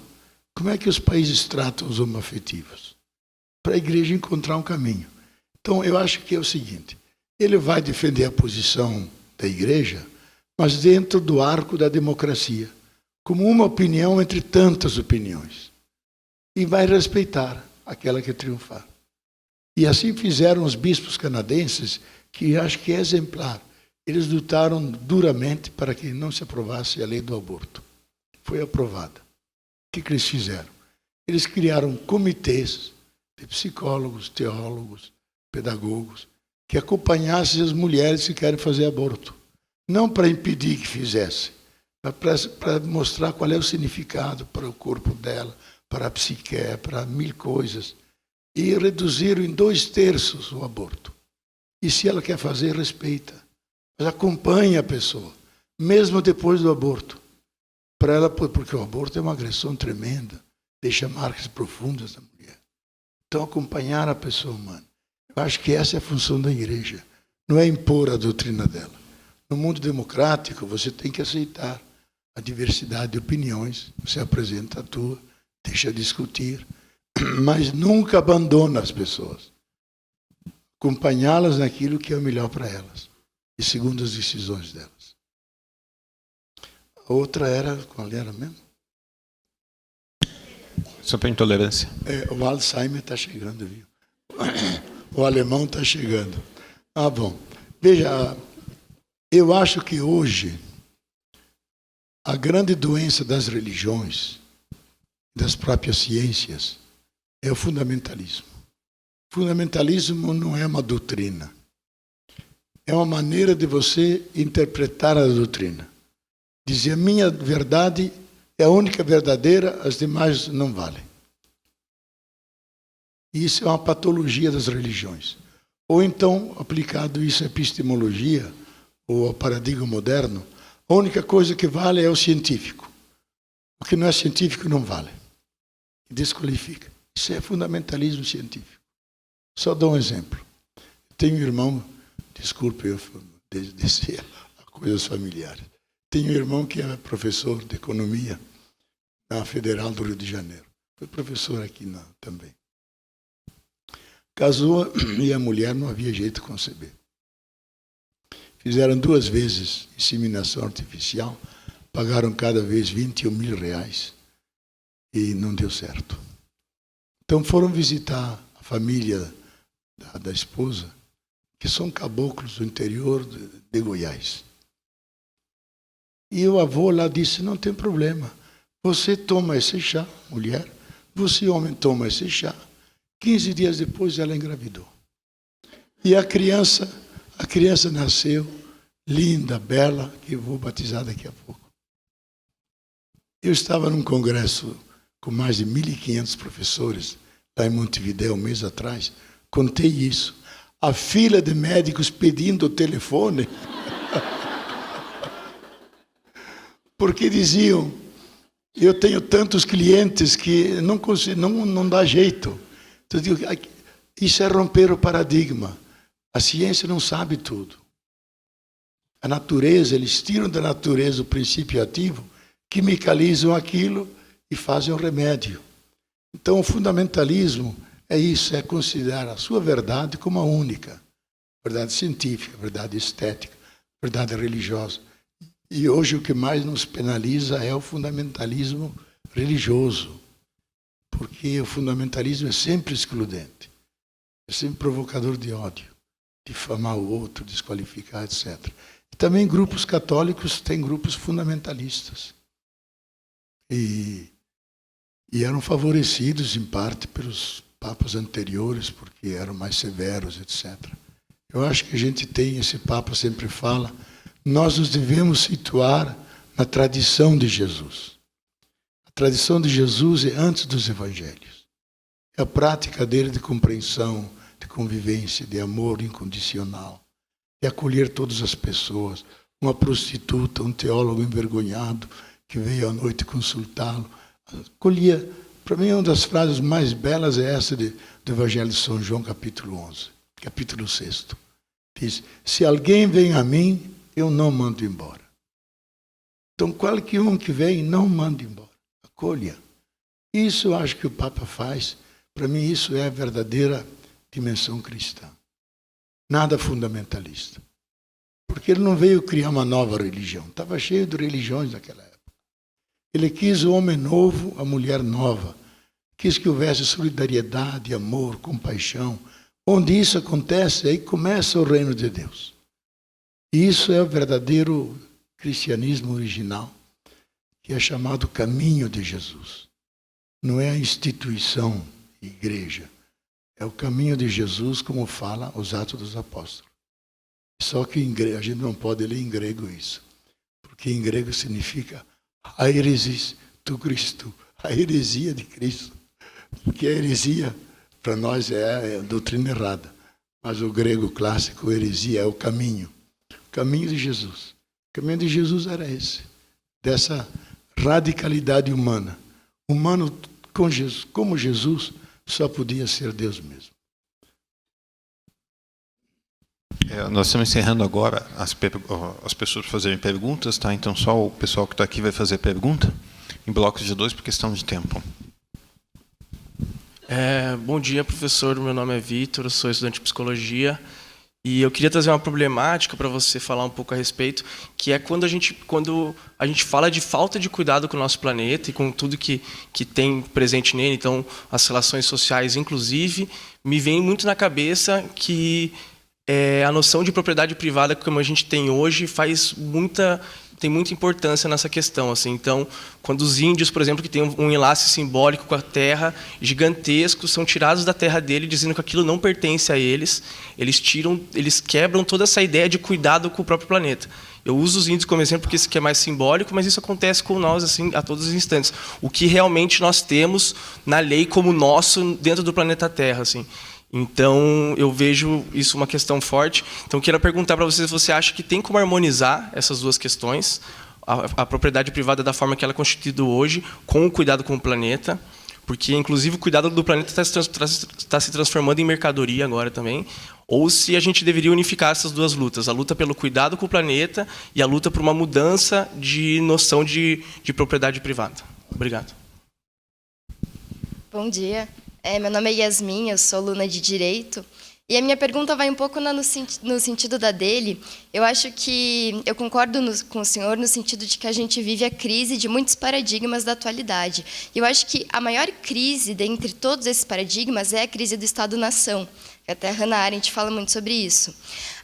Como é que os países tratam os homoafetivos? Para a igreja encontrar um caminho. Então, eu acho que é o seguinte, ele vai defender a posição da igreja, mas dentro do arco da democracia, como uma opinião entre tantas opiniões. E vai respeitar aquela que triunfar. E assim fizeram os bispos canadenses, que acho que é exemplar. Eles lutaram duramente para que não se aprovasse a lei do aborto. Foi aprovada. O que eles fizeram? Eles criaram comitês de psicólogos, teólogos, pedagogos, que acompanhassem as mulheres que querem fazer aborto. Não para impedir que fizessem, mas para mostrar qual é o significado para o corpo dela, para a psique, para 1000 coisas. E reduziram em 2/3 o aborto. E se ela quer fazer, respeita. Mas acompanha a pessoa, mesmo depois do aborto. Para ela, porque o aborto é uma agressão tremenda, deixa marcas profundas na mulher. Então, acompanhar a pessoa humana. Eu acho que essa é a função da igreja. Não é impor a doutrina dela. No mundo democrático, você tem que aceitar a diversidade de opiniões. Você apresenta a tua, deixa discutir, mas nunca abandona as pessoas. Acompanhá-las naquilo que é o melhor para elas, e segundo as decisões delas. A outra era, qual era mesmo? Sobre a intolerância. O Alzheimer está chegando, viu? O alemão está chegando. Ah, bom. Veja, eu acho que hoje a grande doença das religiões, das próprias ciências, é o fundamentalismo. Fundamentalismo não é uma doutrina. É uma maneira de você interpretar a doutrina. Dizer, a minha verdade é a única verdadeira, as demais não valem. Isso é uma patologia das religiões. Ou então, aplicado isso à epistemologia, ou ao paradigma moderno, a única coisa que vale é o científico. O que não é científico não vale. Desqualifica. Isso é fundamentalismo científico. Só dou um exemplo. Tenho um irmão, desculpe eu descer a coisas familiares. Tenho um irmão que é professor de economia na Federal do Rio de Janeiro. Foi professor aqui também. Casou e a mulher não havia jeito de conceber. fizeram 2 vezes inseminação artificial, pagaram cada vez R$21.000 e não deu certo. Então foram visitar a família da esposa, que são caboclos do interior de Goiás. E o avô lá disse, não tem problema, você toma esse chá, mulher, você, homem, toma esse chá. 15 dias depois ela engravidou. E a criança nasceu, linda, bela, que eu vou batizar daqui a pouco. Eu estava num congresso com mais de 1.500 professores, lá em Montevidéu, um mês atrás, contei isso. A fila de médicos pedindo o telefone, porque diziam, eu tenho tantos clientes que não consigo, não dá jeito. Então, eu digo, isso é romper o paradigma. A ciência não sabe tudo. A natureza, eles tiram da natureza o princípio ativo, quimicalizam aquilo e fazem um remédio. Então, o fundamentalismo é isso, é considerar a sua verdade como a única. Verdade científica, verdade estética, verdade religiosa. E hoje o que mais nos penaliza é o fundamentalismo religioso. Porque o fundamentalismo é sempre excludente. É sempre provocador de ódio. Difamar o outro, desqualificar, etc. E também grupos católicos têm grupos fundamentalistas. E eram favorecidos, em parte, pelos papas anteriores, porque eram mais severos, etc. Eu acho que a gente tem, esse Papa sempre fala, nós nos devemos situar na tradição de Jesus. A tradição de Jesus é antes dos evangelhos. É a prática dele de compreensão, de convivência, de amor incondicional, de acolher todas as pessoas. Uma prostituta, um teólogo envergonhado que veio à noite consultá-lo, acolhia. Para mim, uma das frases mais belas é essa do Evangelho de São João, capítulo 11, capítulo 6. Diz, se alguém vem a mim, eu não mando embora. Então, qualquer um que vem, não manda embora. Acolha. Isso eu acho que o Papa faz. Para mim, isso é a verdadeira dimensão cristã. Nada fundamentalista. Porque ele não veio criar uma nova religião. Estava cheio de religiões naquela época. Ele quis o homem novo, a mulher nova. Quis que houvesse solidariedade, amor, compaixão. Onde isso acontece, aí começa o reino de Deus. E isso é o verdadeiro cristianismo original, que é chamado caminho de Jesus. Não é a instituição, igreja. É o caminho de Jesus, como fala os Atos dos Apóstolos. Só que a gente não pode ler em grego isso. Porque em grego significa a heresis do Cristo, a heresia de Cristo. Porque a heresia, para nós, é a doutrina errada. Mas o grego clássico, heresia, é o caminho. O caminho de Jesus. O caminho de Jesus era esse. Dessa radicalidade humana. Humano com Jesus, como Jesus, só podia ser Deus mesmo. Nós estamos encerrando agora as pessoas fazerem perguntas, tá? Então só o pessoal que está aqui vai fazer pergunta, em blocos de 2, por questão de tempo. Bom dia, professor. Meu nome é Vitor, eu sou estudante de psicologia. E eu queria trazer uma problemática para você falar um pouco a respeito, que é quando a gente fala de falta de cuidado com o nosso planeta e com tudo que tem presente nele, então as relações sociais, inclusive, me vem muito na cabeça que a noção de propriedade privada como a gente tem hoje tem muita importância nessa questão. Assim. Então, quando os índios, por exemplo, que têm um enlace simbólico com a terra gigantesco, são tirados da terra dele, dizendo que aquilo não pertence a eles, eles quebram toda essa ideia de cuidado com o próprio planeta. Eu uso os índios como exemplo porque isso aqui é mais simbólico, mas isso acontece com nós assim, a todos os instantes. O que realmente nós temos na lei como nosso dentro do planeta Terra. Assim. Então, eu vejo isso uma questão forte. Então, eu queria perguntar para você se você acha que tem como harmonizar essas duas questões, a propriedade privada da forma que ela é constituída hoje, com o cuidado com o planeta, porque, inclusive, o cuidado do planeta está se transformando em mercadoria agora também, ou se a gente deveria unificar essas duas lutas, a luta pelo cuidado com o planeta e a luta por uma mudança de noção de propriedade privada. Obrigado. Bom dia. Meu nome é Yasmin, eu sou aluna de Direito E a minha pergunta vai um pouco no sentido da dele. Eu acho que eu concordo com o senhor no sentido de que a gente vive a crise de muitos paradigmas da atualidade. E eu acho que a maior crise dentre todos esses paradigmas é a crise do Estado-nação. Até a Hannah Arendt fala muito sobre isso.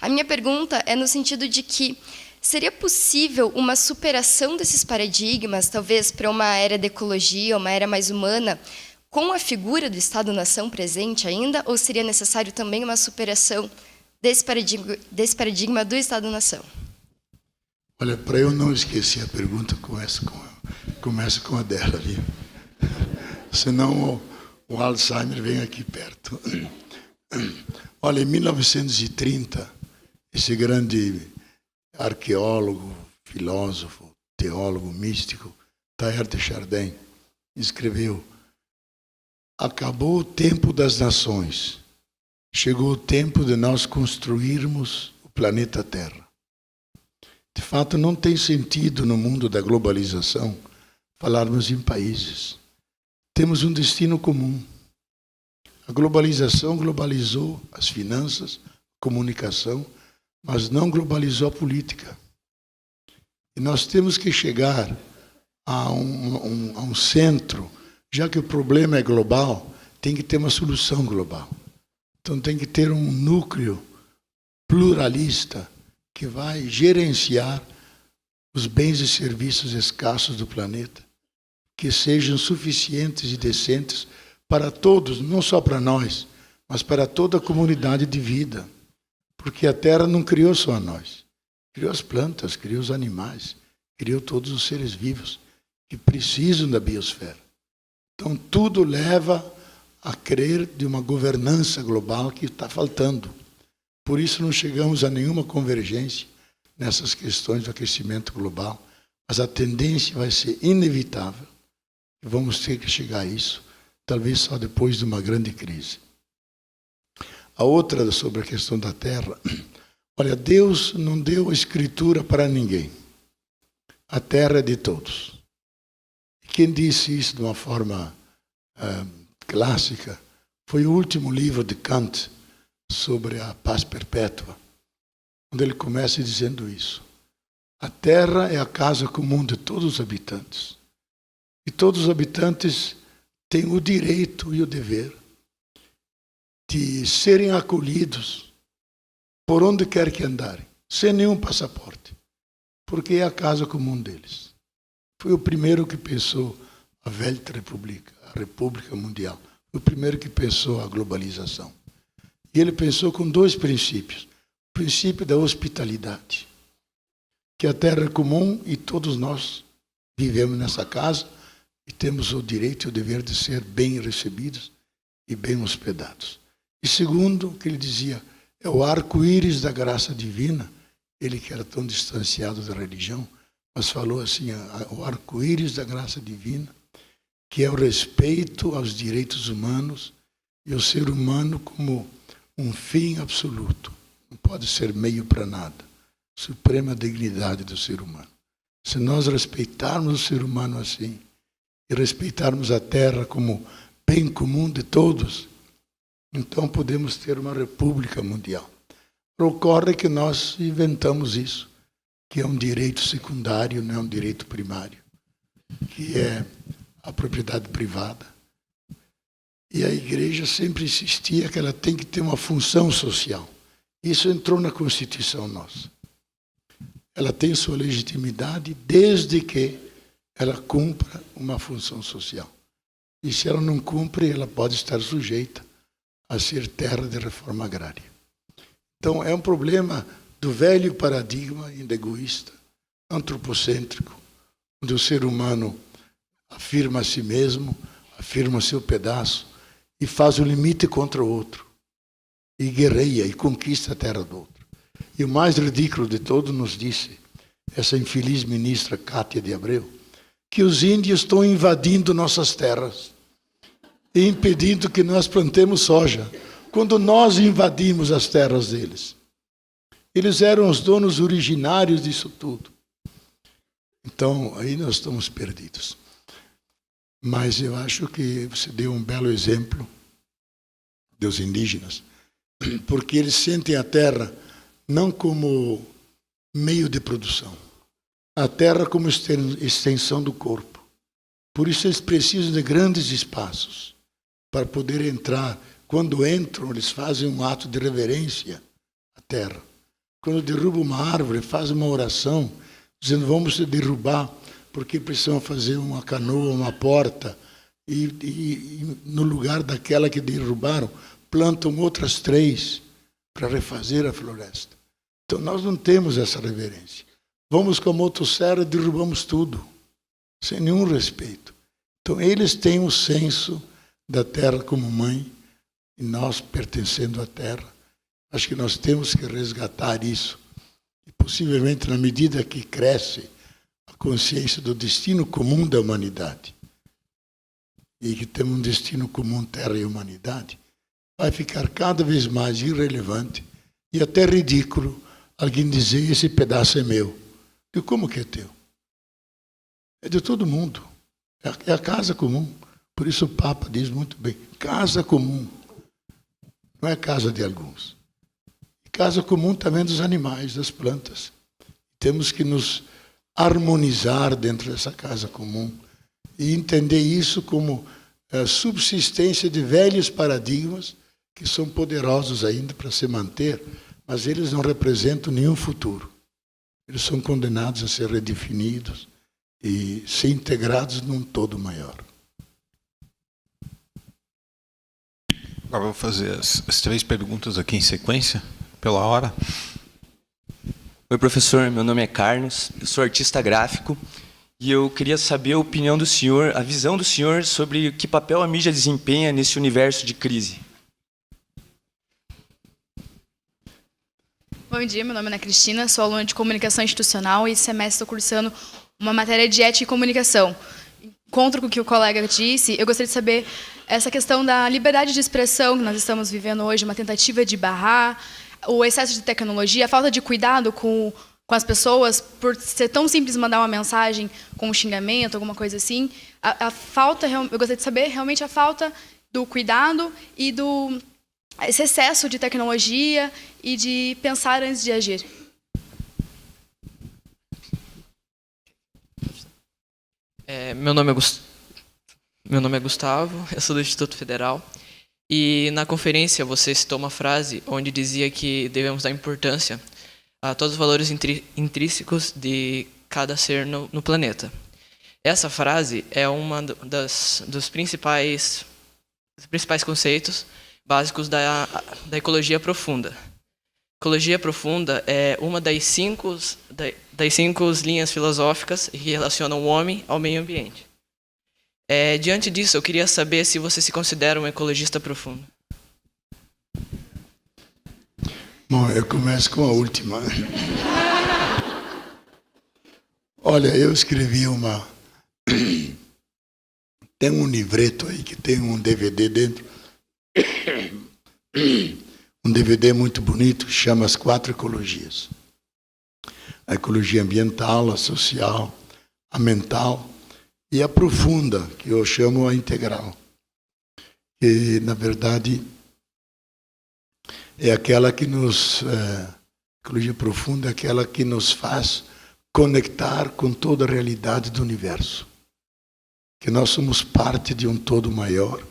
A minha pergunta é no sentido de que seria possível uma superação desses paradigmas, talvez para uma era da ecologia, uma era mais humana, com a figura do Estado-nação presente ainda, ou seria necessário também uma superação desse paradigma do Estado-nação? Olha, para eu não esquecer a pergunta, começa com a dela, viu? Senão o Alzheimer vem aqui perto. Olha, em 1930, esse grande arqueólogo, filósofo, teólogo, místico, Teilhard de Chardin, escreveu: acabou o tempo das nações, chegou o tempo de nós construirmos o planeta Terra. De fato, não tem sentido no mundo da globalização falarmos em países. Temos um destino comum. A globalização globalizou as finanças, a comunicação, mas não globalizou a política. E nós temos que chegar a um centro. Já que o problema é global, tem que ter uma solução global. Então tem que ter um núcleo pluralista que vai gerenciar os bens e serviços escassos do planeta, que sejam suficientes e decentes para todos, não só para nós, mas para toda a comunidade de vida. Porque a Terra não criou só a nós. Criou as plantas, criou os animais, criou todos os seres vivos que precisam da biosfera. Então, tudo leva a crer de uma governança global que está faltando. Por isso, não chegamos a nenhuma convergência nessas questões do aquecimento global, mas a tendência vai ser inevitável. E vamos ter que chegar a isso, talvez só depois de uma grande crise. A outra sobre a questão da Terra. Olha, Deus não deu a escritura para ninguém. A Terra é de todos. Quem disse isso de uma forma clássica foi o último livro de Kant sobre a paz perpétua, onde ele começa dizendo isso. A Terra é a casa comum de todos os habitantes. E todos os habitantes têm o direito e o dever de serem acolhidos por onde quer que andarem, sem nenhum passaporte, porque é a casa comum deles. Foi o primeiro que pensou a velha república, a República Mundial. Foi o primeiro que pensou a globalização. E ele pensou com dois princípios. O princípio da hospitalidade, que a terra é comum e todos nós vivemos nessa casa e temos o direito e o dever de ser bem recebidos e bem hospedados. E segundo, que ele dizia, é o arco-íris da graça divina, ele que era tão distanciado da religião, mas falou assim, o arco-íris da graça divina, que é o respeito aos direitos humanos e o ser humano como um fim absoluto. Não pode ser meio para nada. Suprema dignidade do ser humano. Se nós respeitarmos o ser humano assim, e respeitarmos a terra como bem comum de todos, então podemos ter uma república mundial. Ocorre que nós inventamos isso, que é um direito secundário, não é um direito primário, que é a propriedade privada. E a igreja sempre insistia que ela tem que ter uma função social. Isso entrou na Constituição nossa. Ela tem sua legitimidade desde que ela cumpra uma função social. E se ela não cumpre, ela pode estar sujeita a ser terra de reforma agrária. Então, é um problema do velho paradigma egoísta, antropocêntrico, onde o ser humano afirma a si mesmo, afirma o seu pedaço e faz o limite contra o outro. E guerreia e conquista a terra do outro. E o mais ridículo de todos nos disse, essa infeliz ministra Cátia de Abreu, que os índios estão invadindo nossas terras e impedindo que nós plantemos soja, quando nós invadimos as terras deles. Eles eram os donos originários disso tudo. Então, aí nós estamos perdidos. Mas eu acho que você deu um belo exemplo dos indígenas. porque eles sentem a Terra não como meio de produção, a Terra como extensão do corpo. Por isso eles precisam de grandes espaços para poder entrar. Quando entram, eles fazem um ato de reverência à Terra. Quando derrubam uma árvore, fazem uma oração, dizendo, vamos derrubar, porque precisam fazer uma canoa, uma porta, e no lugar daquela que derrubaram, plantam outras 3 para refazer a floresta. Então nós não temos essa reverência. Vamos com a motosserra e derrubamos tudo, sem nenhum respeito. Então eles têm o senso da terra como mãe, e nós pertencendo à terra. Acho que nós temos que resgatar isso. E possivelmente, na medida que cresce a consciência do destino comum da humanidade, e que temos um destino comum, terra e humanidade, vai ficar cada vez mais irrelevante e até ridículo alguém dizer, esse pedaço é meu. E como que é teu? É de todo mundo. É a casa comum. Por isso o Papa diz muito bem, casa comum. Não é casa de alguns. Casa comum também dos animais, das plantas. Temos que nos harmonizar dentro dessa casa comum e entender isso como a subsistência de velhos paradigmas que são poderosos ainda para se manter, mas eles não representam nenhum futuro. Eles são condenados a ser redefinidos e ser integrados num todo maior. Agora vou fazer as 3 perguntas aqui em sequência, pela hora. Oi, professor. Meu nome é Carlos, eu sou artista gráfico e eu queria saber a opinião do senhor, a visão do senhor sobre que papel a mídia desempenha nesse universo de crise. Bom dia, meu nome é Ana Cristina, sou aluna de Comunicação Institucional e esse semestre estou cursando uma matéria de Ética e Comunicação. Encontro com o que o colega disse, eu gostaria de saber essa questão da liberdade de expressão que nós estamos vivendo hoje, uma tentativa de barrar, o excesso de tecnologia, a falta de cuidado com as pessoas, por ser tão simples mandar uma mensagem com um xingamento, alguma coisa assim. A falta, eu gostaria de saber realmente a falta do cuidado e esse excesso de tecnologia e de pensar antes de agir. Meu nome é Gustavo, eu sou do Instituto Federal. E na conferência você citou uma frase onde dizia que devemos dar importância a todos os valores intrínsecos de cada ser no planeta. Essa frase é uma dos principais conceitos básicos da ecologia profunda. Ecologia profunda é uma das cinco linhas filosóficas que relacionam o homem ao meio ambiente. Diante disso, eu queria saber se você se considera um ecologista profundo. Bom, eu começo com a última. Olha, eu escrevi tem um livreto aí que tem um DVD dentro. Um DVD muito bonito que chama As 4 Ecologias. A ecologia ambiental, a social, a mental e a profunda, que eu chamo a integral. Que, na verdade, é aquela que ecologia profunda é aquela que nos faz conectar com toda a realidade do universo. Que nós somos parte de um todo maior.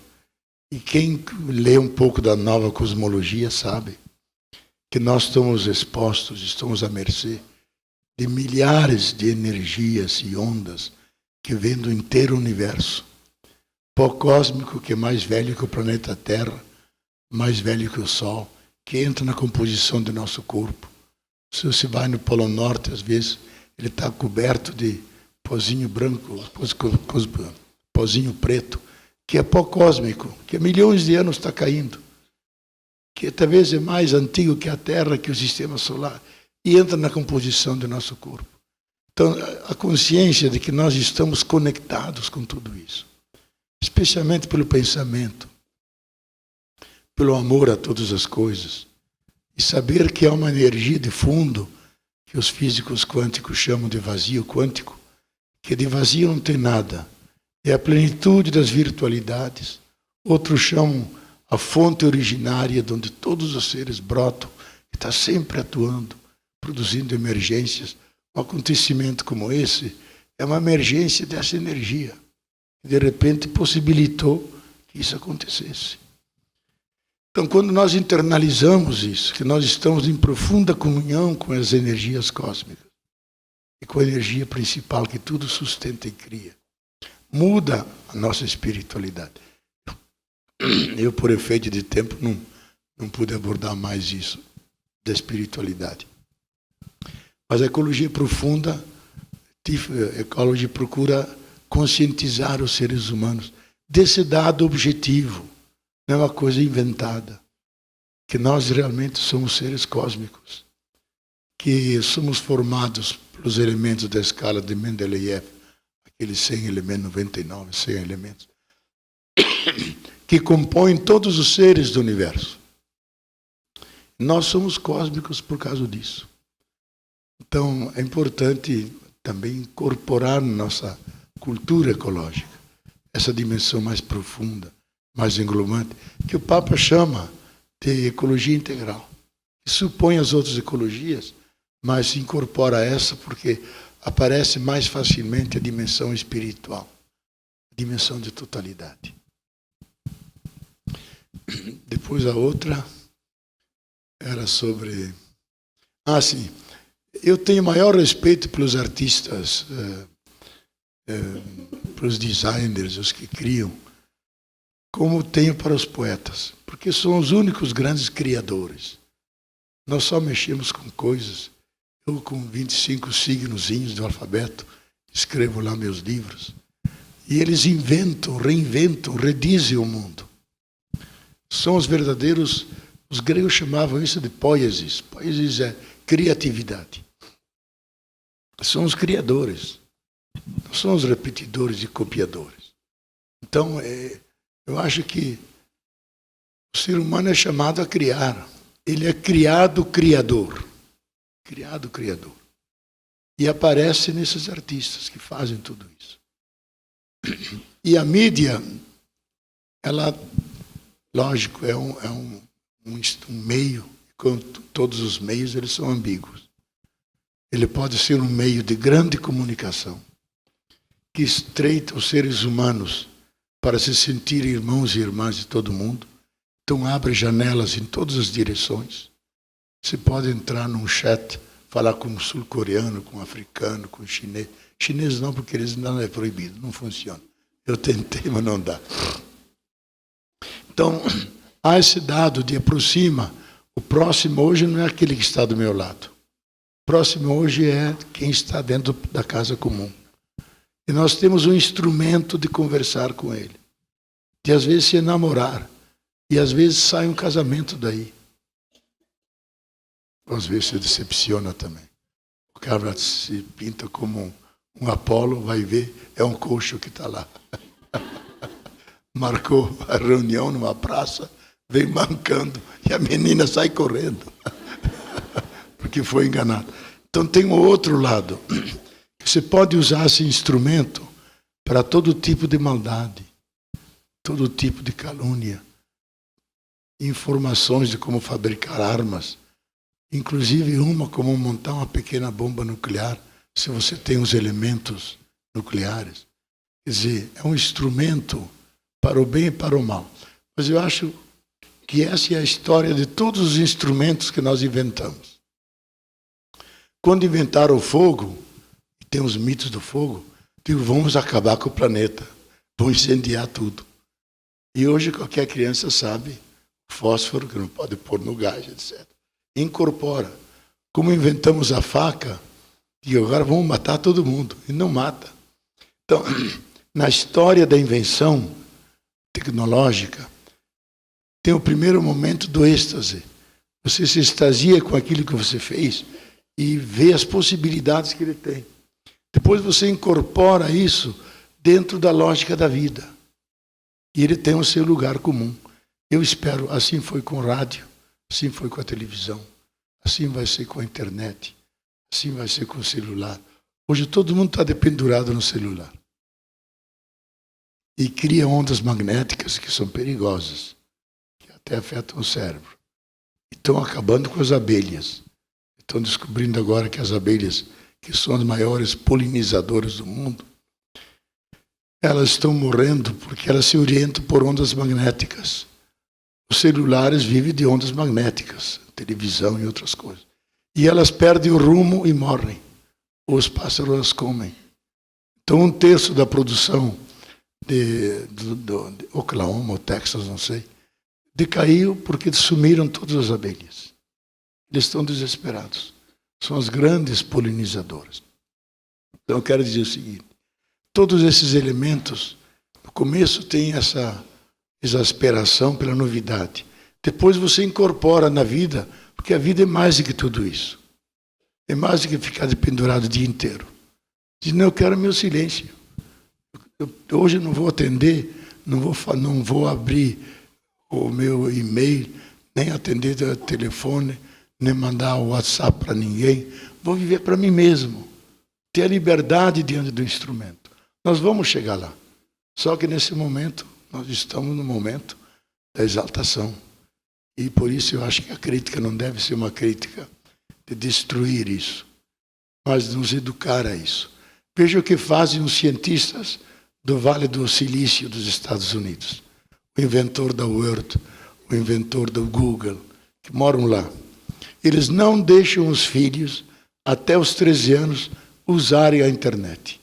E quem lê um pouco da nova cosmologia sabe que nós estamos expostos, estamos à mercê de milhares de energias e ondas que vêm do inteiro universo. Pó cósmico que é mais velho que o planeta Terra, mais velho que o Sol, que entra na composição do nosso corpo. Se você vai no Polo Norte, às vezes, ele está coberto de pozinho branco, pozinho preto, que é pó cósmico, que há milhões de anos está caindo, que talvez é mais antigo que a Terra, que o Sistema Solar, e entra na composição do nosso corpo. Então, a consciência de que nós estamos conectados com tudo isso, especialmente pelo pensamento, pelo amor a todas as coisas, e saber que há uma energia de fundo, que os físicos quânticos chamam de vazio quântico, que de vazio não tem nada. É a plenitude das virtualidades. Outros chamam a fonte originária de onde todos os seres brotam, que está sempre atuando, produzindo emergências. Um acontecimento como esse é uma emergência dessa energia, que de repente possibilitou que isso acontecesse. Então, quando nós internalizamos isso, que nós estamos em profunda comunhão com as energias cósmicas e com a energia principal que tudo sustenta e cria, muda a nossa espiritualidade. Eu, por efeito de tempo, não pude abordar mais isso da espiritualidade. Mas a ecologia profunda, a ecologia procura conscientizar os seres humanos desse dado objetivo. Não é uma coisa inventada. Que nós realmente somos seres cósmicos. Que somos formados pelos elementos da escala de Mendeleev, aqueles 100 elementos, 99, 100 elementos, que compõem todos os seres do universo. Nós somos cósmicos por causa disso. Então, é importante também incorporar na nossa cultura ecológica essa dimensão mais profunda, mais englobante, que o Papa chama de ecologia integral. Que supõe as outras ecologias, mas se incorpora a essa porque aparece mais facilmente a dimensão espiritual, a dimensão de totalidade. Depois a outra era sobre... sim. Eu tenho maior respeito pelos artistas, pelos designers, os que criam, como tenho para os poetas, porque são os únicos grandes criadores. Nós só mexemos com coisas. Eu, com 25 signozinhos do alfabeto, escrevo lá meus livros, e eles inventam, reinventam, redizem o mundo. São os verdadeiros, os gregos chamavam isso de poiesis. Poiesis é criatividade. São os criadores, não são os repetidores e copiadores. Então, eu acho que o ser humano é chamado a criar. Ele é criado criador. Criado criador. E aparece nesses artistas que fazem tudo isso. E a mídia, ela, lógico, é um meio, como todos os meios, eles são ambíguos. Ele pode ser um meio de grande comunicação, que estreita os seres humanos para se sentir irmãos e irmãs de todo mundo. Então abre janelas em todas as direções. Você pode entrar num chat, falar com um sul-coreano, com um africano, com um chinês. Chinês não, porque eles não é proibido, não funciona. Eu tentei, mas não dá. Então, há esse dado de aproxima. O próximo hoje não é aquele que está do meu lado. O próximo hoje é quem está dentro da casa comum. E nós temos um instrumento de conversar com ele. De às vezes se enamorar. E às vezes sai um casamento daí. Às vezes se decepciona também. O cara se pinta como um Apolo, vai ver, é um coxo que está lá. Marcou a reunião numa praça, vem mancando, e a menina sai correndo. Porque foi enganado. Então tem um outro lado. Você pode usar esse instrumento para todo tipo de maldade, todo tipo de calúnia, informações de como fabricar armas, inclusive uma como montar uma pequena bomba nuclear, se você tem os elementos nucleares. Quer dizer, é um instrumento para o bem e para o mal. Mas eu acho que essa é a história de todos os instrumentos que nós inventamos. Quando inventaram o fogo, tem os mitos do fogo, digo, vamos acabar com o planeta, vamos incendiar tudo. E hoje qualquer criança sabe, fósforo que não pode pôr no gás, etc. Incorpora. Como inventamos a faca, e agora vamos matar todo mundo. E não mata. Então, na história da invenção tecnológica, tem o primeiro momento do êxtase. Você se extasia com aquilo que você fez e vê as possibilidades que ele tem. Depois você incorpora isso dentro da lógica da vida. E ele tem o seu lugar comum. Eu espero, assim foi com o rádio, assim foi com a televisão, assim vai ser com a internet, assim vai ser com o celular. Hoje todo mundo está dependurado no celular. E cria ondas magnéticas que são perigosas, até afetam o cérebro. Estão acabando com as abelhas. Estão descobrindo agora que as abelhas, que são as maiores polinizadoras do mundo, elas estão morrendo porque elas se orientam por ondas magnéticas. Os celulares vivem de ondas magnéticas, televisão e outras coisas. E elas perdem o rumo e morrem. Os pássaros as comem. Então, 1/3 da produção de Oklahoma ou Texas, não sei, decaiu porque sumiram todas as abelhas. Eles estão desesperados. São as grandes polinizadoras. Então, eu quero dizer o seguinte. Todos esses elementos, no começo tem essa exasperação pela novidade. Depois você incorpora na vida, porque a vida é mais do que tudo isso. É mais do que ficar pendurado o dia inteiro. Diz, não, eu quero meu silêncio. Hoje eu não vou atender, não vou abrir o meu e-mail, nem atender o telefone, nem mandar o WhatsApp para ninguém. Vou viver para mim mesmo. Ter a liberdade diante do instrumento. Nós vamos chegar lá. Só que nesse momento, nós estamos no momento da exaltação. E por isso eu acho que a crítica não deve ser uma crítica de destruir isso, mas nos educar a isso. Veja o que fazem os cientistas do Vale do Silício dos Estados Unidos. O inventor da Word, o inventor do Google, que moram lá. Eles não deixam os filhos, até os 13 anos, usarem a internet.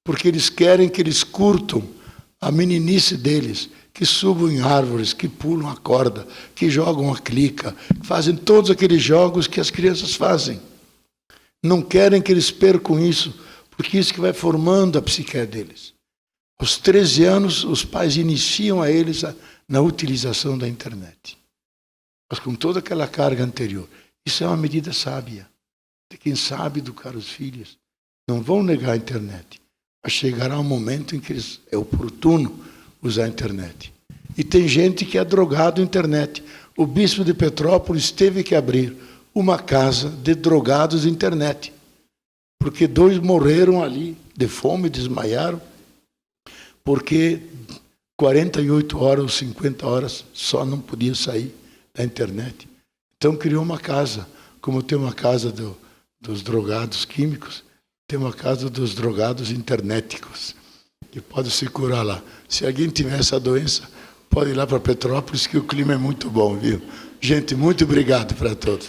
Porque eles querem que eles curtam a meninice deles, que subam em árvores, que pulam a corda, que jogam a clica, fazem todos aqueles jogos que as crianças fazem. Não querem que eles percam isso, porque isso que vai formando a psique deles. Aos 13 anos, os pais iniciam a eles na utilização da internet. Mas com toda aquela carga anterior. Isso é uma medida sábia. De quem sabe educar os filhos. Não vão negar a internet. Mas chegará um momento em que é oportuno usar a internet. E tem gente que é drogado na internet. O bispo de Petrópolis teve que abrir uma casa de drogados na internet. Porque 2 morreram ali de fome, desmaiaram, porque 48 horas ou 50 horas só não podia sair da internet. Então criou uma casa, como tem uma casa dos drogados químicos, tem uma casa dos drogados internéticos, que pode se curar lá. Se alguém tiver essa doença, pode ir lá para Petrópolis, que o clima é muito bom, viu? Gente, muito obrigado para todos.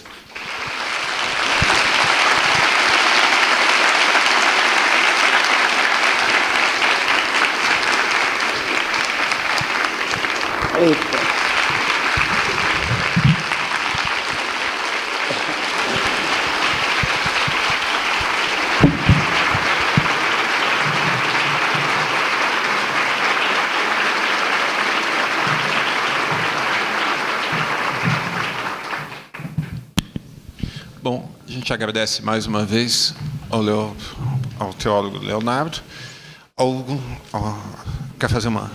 Eita. Bom, a gente agradece mais uma vez ao teólogo Leonardo. Quer fazer uma...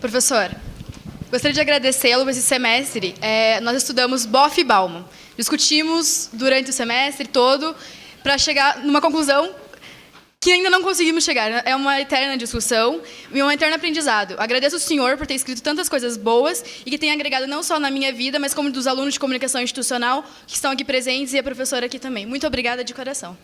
Professor, gostaria de agradecê-lo por esse semestre. Nós estudamos Boff e Bauman. Discutimos durante o semestre todo para chegar numa conclusão que ainda não conseguimos chegar. É uma eterna discussão e um eterno aprendizado. Agradeço ao senhor por ter escrito tantas coisas boas e que tem agregado não só na minha vida, mas como dos alunos de comunicação institucional que estão aqui presentes e a professora aqui também. Muito obrigada de coração.